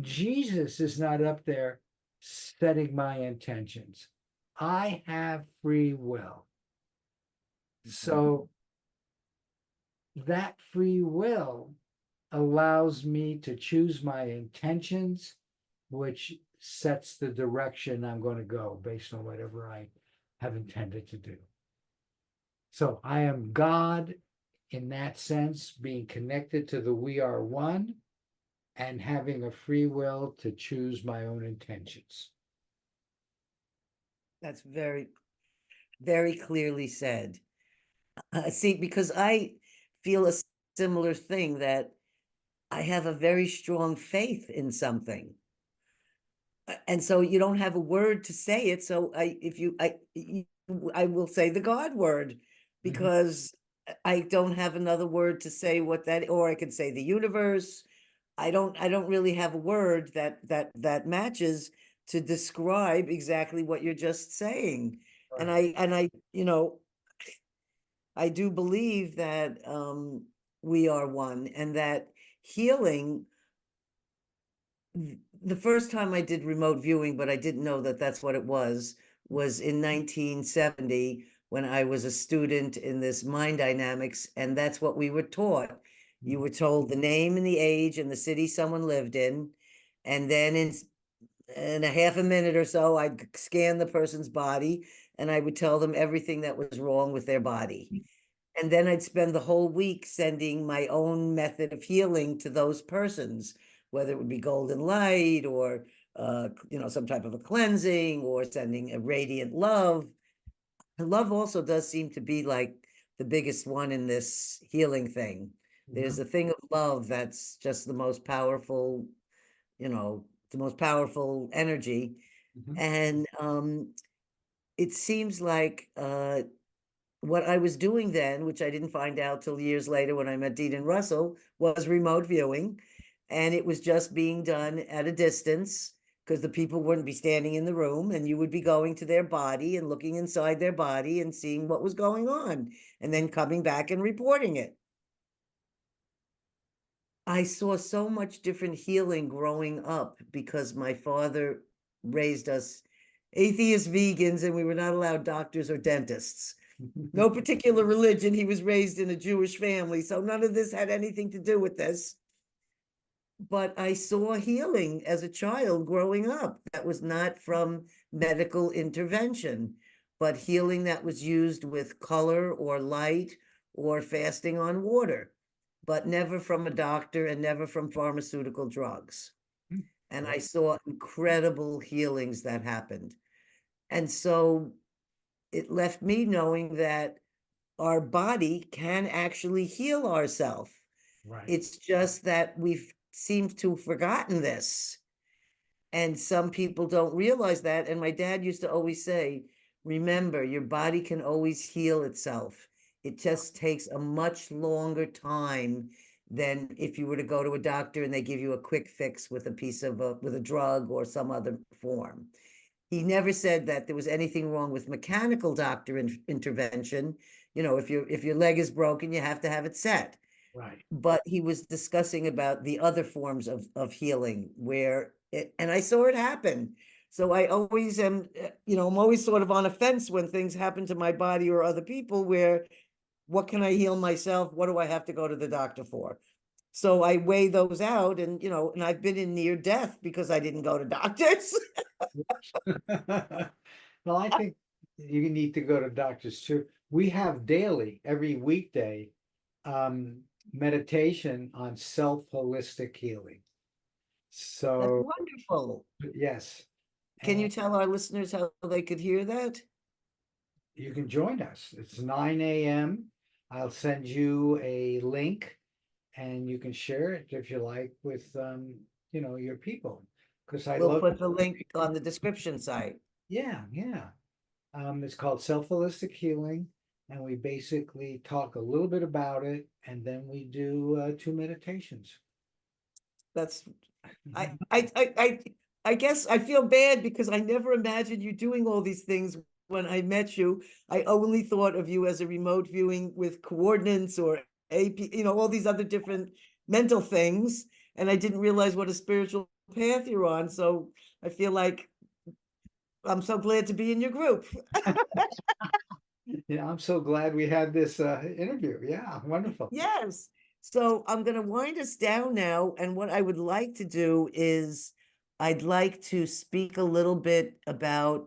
Jesus is not up there setting my intentions. I have free will. So that free will allows me to choose my intentions, which sets the direction I'm going to go based on whatever I have intended to do. So I am God in that sense, being connected to the we are one and having a free will to choose my own intentions. That's very, very clearly said. See, because I feel a similar thing, that I have a very strong faith in something. And so you don't have a word to say it. So I will say the God word, because I don't have another word to say what that, or I could say the universe. I don't really have a word that matches to describe exactly what you're just saying. And I, I do believe that we are one, and that healing. The first time I did remote viewing, but I didn't know that that's what it was in 1970, when I was a student in this mind dynamics, and that's what we were taught. You were told the name and the age and the city someone lived in, and then in a half a minute or so, I'd scan the person's body, and I would tell them everything that was wrong with their body. And then I'd spend the whole week sending my own method of healing to those persons, whether it would be golden light, or some type of a cleansing, or sending a radiant love. Love also does seem to be like the biggest one in this healing thing. There's a thing of love that's just the most powerful, the most powerful energy. And it seems like what I was doing then, which I didn't find out till years later when I met Dean and Russell, was remote viewing. And it was just being done at a distance, because the people wouldn't be standing in the room, and you would be going to their body and looking inside their body and seeing what was going on, and then coming back and reporting it. I saw so much different healing growing up, because my father raised us atheist vegans, and we were not allowed doctors or dentists. No particular religion. He was raised in a Jewish family, so none of this had anything to do with this. But I saw healing as a child growing up that was not from medical intervention, but healing that was used with color or light or fasting on water, but never from a doctor and never from pharmaceutical drugs. And I saw incredible healings that happened. And so it left me knowing that our body can actually heal ourselves. It's just that we've seemed to have forgotten this. And some people don't realize that. And my dad used to always say, remember, your body can always heal itself. It just takes a much longer time than if you were to go to a doctor and they give you a quick fix with with a drug or some other form. He never said that there was anything wrong with mechanical doctor intervention. If your leg is broken, you have to have it set. But he was discussing about the other forms of healing, and I saw it happen. So I always am, I'm always sort of on a fence when things happen to my body or other people, where what can I heal myself? What do I have to go to the doctor for? So I weigh those out, and I've been in near death because I didn't go to doctors. Well, I think you need to go to doctors too. We have daily, every weekday, meditation on self-holistic healing. That's So, wonderful. yes. Can you And tell our listeners how they could hear that? you can join us. It's 9 a.m. I'll send you a link and you can share it if you like with your people. Because I We'll love, put the link on the description site. yeah, yeah. It's called Self-Holistic Healing, and we basically talk a little bit about it, and then we do 2 meditations. That's I guess I feel bad because I never imagined you doing all these things when I met you. I only thought of you as a remote viewing with coordinates or AP, all these other different mental things, and I didn't realize what a spiritual path you're on. So I feel like I'm so glad to be in your group. Yeah, I'm so glad we had this interview. Yeah, wonderful. Yes. So I'm going to wind us down now. And what I would like to do is I'd like to speak a little bit about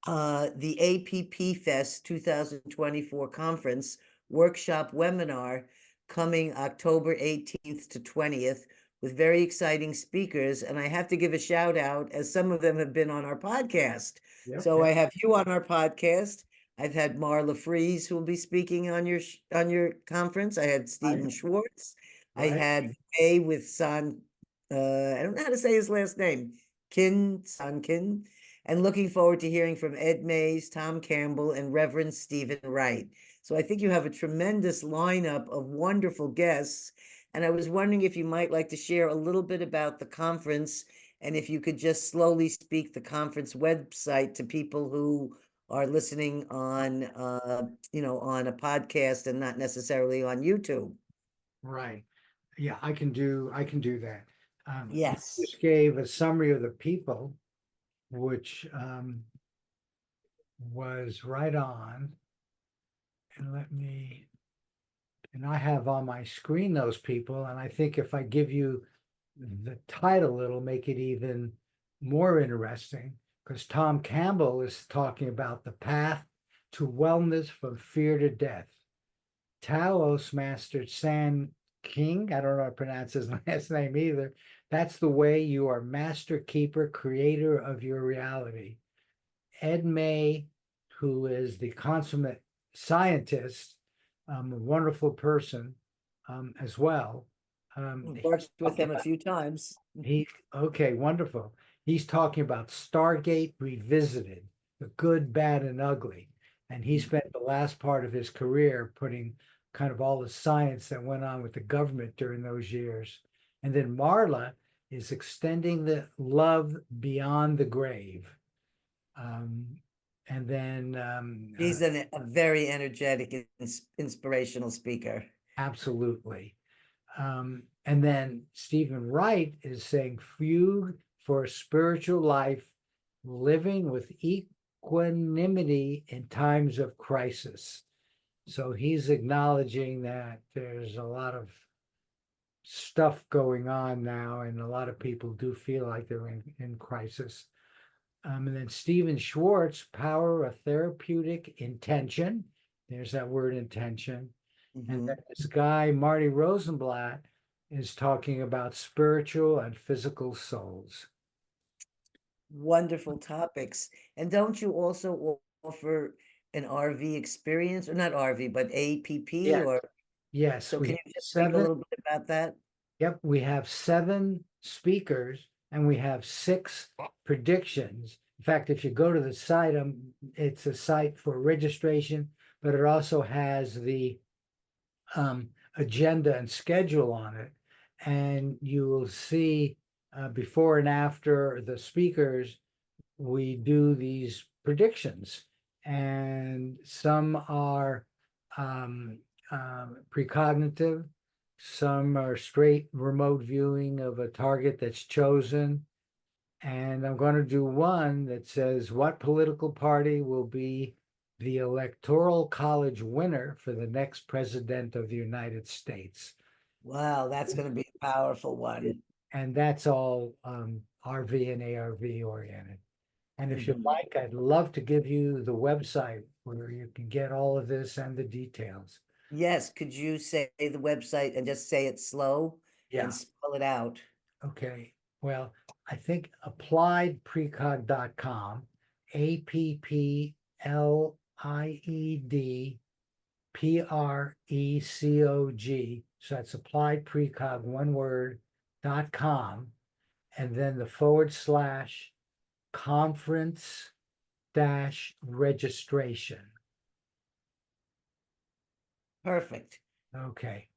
the APP Fest 2024 conference workshop webinar coming October 18th to 20th with very exciting speakers. And I have to give a shout out, as some of them have been on our podcast. Yep, So yep, I have you on our podcast. I've had Marla Fries, who will be speaking on your conference. I had right, Stephen Schwartz. I right. had A with San, I don't know how to say his last name, Sankin, and looking forward to hearing from Ed Mays, Tom Campbell, and Reverend Stephen Wright. So I think you have a tremendous lineup of wonderful guests. And I was wondering if you might like to share a little bit about the conference, and if you could just slowly speak the conference website to people who are listening on on a podcast and not necessarily on YouTube. Right. Yeah, I can do that. You Yes. just gave a summary of the people, which was right on. And I have on my screen those people, and I think if I give you the title, it'll make it even more interesting because Tom Campbell is talking about the path to wellness from fear to death. Taos Master San King, I don't know how to pronounce his last name either. That's the way you are master keeper, creator of your reality. Ed May, who is the consummate scientist, a wonderful person as well. Worked with him a few times. He okay, wonderful. He's talking about Stargate Revisited, the good, bad, and ugly. And he spent the last part of his career putting kind of all the science that went on with the government during those years. And then Marla is extending the love beyond the grave. Um, and then He's a very energetic, inspirational speaker. absolutely. And then Stephen Wright is saying fugue for a spiritual life, living with equanimity in times of crisis. So he's acknowledging that there's a lot of stuff going on now, and a lot of people do feel like they're in crisis. And then Stephen Schwartz, power of therapeutic intention. There's that word intention. And Mhm. then this guy, Marty Rosenblatt, is talking about spiritual and physical souls. Wonderful topics. And don't you also offer an RV experience, or not RV, but APP? Yes, Or yes, so we can have you just speak a seven. little bit about that? Yep, we have seven speakers and we have six predictions. In fact, if you go to the site, it's a site for registration, but it also has the agenda and schedule on it. And you will see before and after the speakers, we do these predictions. And some are precognitive, some are straight remote viewing of a target that's chosen. And I'm going to do one that says what political party will be the electoral college winner for the next president of the United States. Wow, that's going to be a powerful one. And that's all RV and ARV oriented. And if you Mhm. like, I'd love to give you the website where you can get all of this and the details. Yes, could you say the website and just say it slow and Yeah. spell it out? Okay. Well, I think appliedprecog.com, APPLIED PRECOG. So that's applied precog, one word, .com, and then the / conference registration. Perfect. Okay.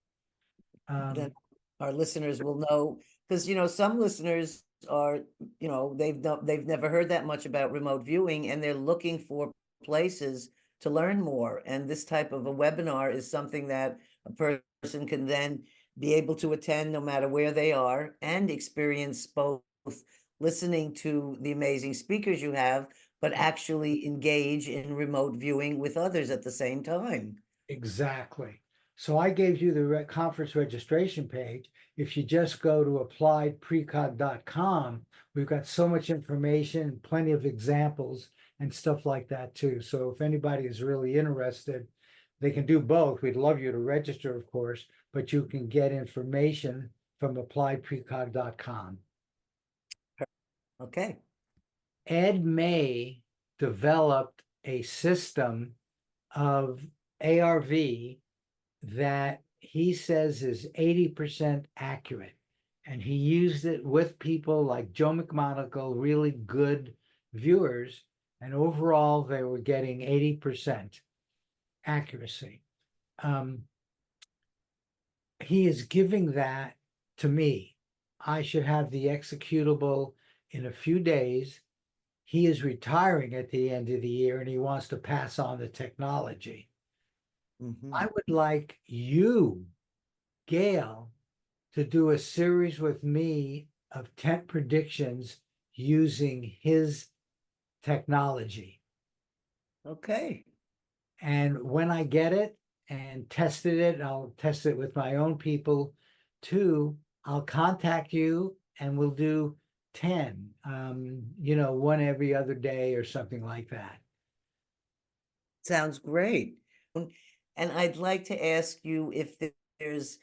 Then our listeners will know, because some listeners are, they've never heard that much about remote viewing, and they're looking for places to learn more. And this type of a webinar is something that a person can then be able to attend no matter where they are, and experience both listening to the amazing speakers you have, but actually engage in remote viewing with others at the same time. Exactly. So I gave you the conference registration page. If you just go to appliedprecog.com, we've got so much information, plenty of examples and stuff like that too. So if anybody is really interested, they can do both. We'd love you to register, of course, but you can get information from appliedprecog.com. Okay. Ed May developed a system of ARV that he says is 80% accurate. And he used it with people like Joe McMonagle, really good viewers. And overall, they were getting 80% accuracy. He is giving that to me. I should have the executable in a few days. He is retiring at the end of the year and he wants to pass on the technology. I would like you, Gail, to do a series with me of 10 predictions using his technology. Okay. And when I get it and tested it, I'll test it with my own people too. I'll contact you and we'll do 10, one every other day or something like that. Sounds great. And I'd like to ask you if there's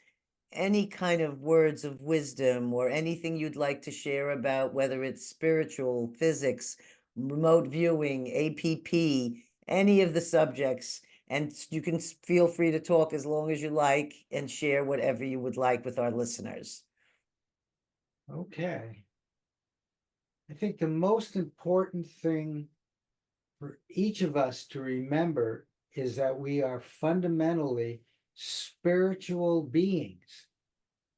any kind of words of wisdom or anything you'd like to share about whether it's spiritual, physics, remote viewing, APP, any of the subjects. And you can feel free to talk as long as you like and share whatever you would like with our listeners. Okay. I think the most important thing for each of us to remember is that we are fundamentally spiritual beings.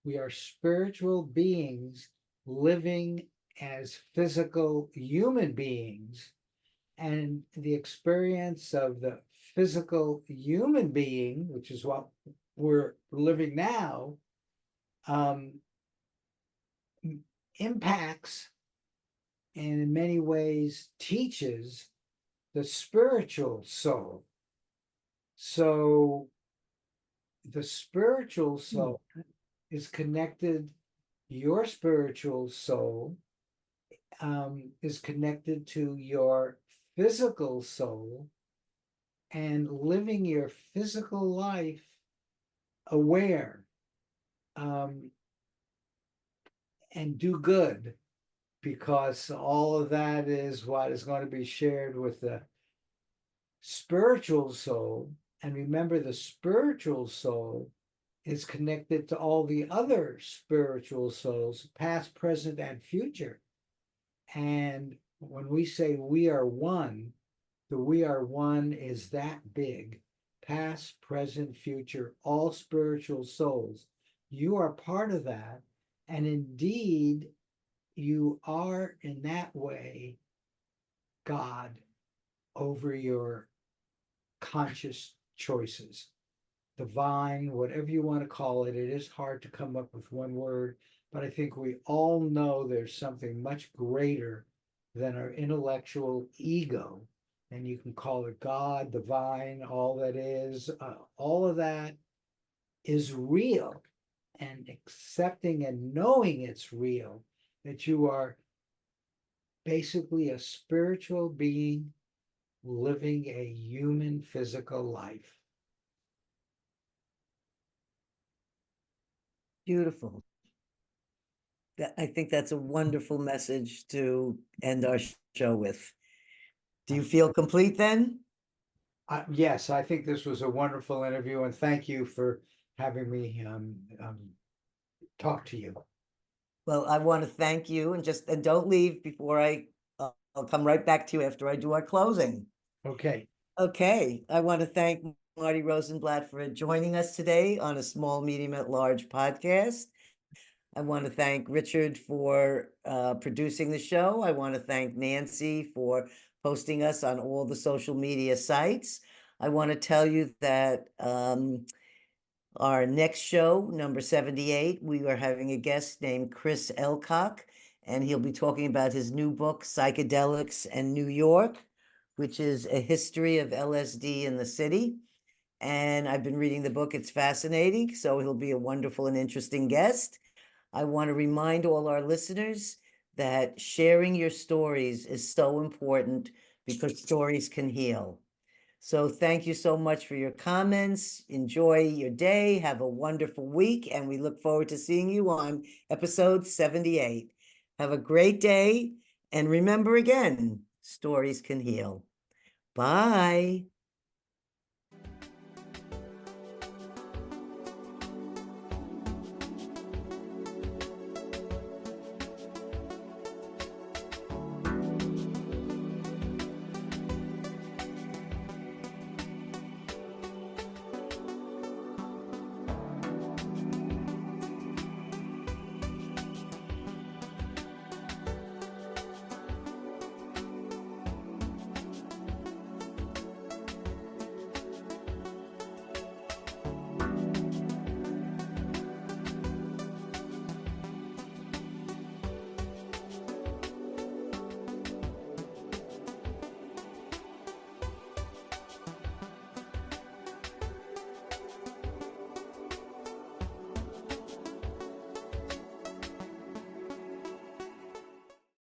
We are spiritual beings living as physical human beings. And the experience of the physical human being, which is what we're living now, impacts and in many ways teaches the spiritual soul. So the spiritual soul is connected, your spiritual soul is connected to your physical soul, and living your physical life aware and do good, because all of that is what is going to be shared with the spiritual soul. And remember, the spiritual soul is connected to all the other spiritual souls, past, present, and future. And when we say we are one, the we are one is that big. Past, present, future, all spiritual souls. You are part of that. And indeed, you are in that way God over your conscious choices, divine, whatever you want to call it. It is hard to come up with one word, but I think we all know there's something much greater than our intellectual ego. And you can call it God, divine, all that is, all of that is real. And accepting and knowing it's real, that you are basically a spiritual being living a human physical life. Beautiful. I think that's a wonderful message to end our show with. Do you feel complete then? Yes, I think this was a wonderful interview, and thank you for having me talk to you. Well, I want to thank you, and don't leave before I'll come right back to you after I do our closing. Okay. Okay, I want to thank Marty Rosenblatt for joining us today on a Small, Medium, at Large podcast. I want to thank Richard for producing the show. I want to thank Nancy for posting us on all the social media sites. I want to tell you that our next show, number 78, we are having a guest named Chris Elcock, and he'll be talking about his new book, Psychedelics and New York, which is a history of LSD in the city. And I've been reading the book. It's fascinating. So he'll be a wonderful and interesting guest. I want to remind all our listeners that sharing your stories is so important because stories can heal. So thank you so much for your comments. Enjoy your day. Have a wonderful week. And we look forward to seeing you on episode 78. Have a great day. And remember again, stories can heal. Bye.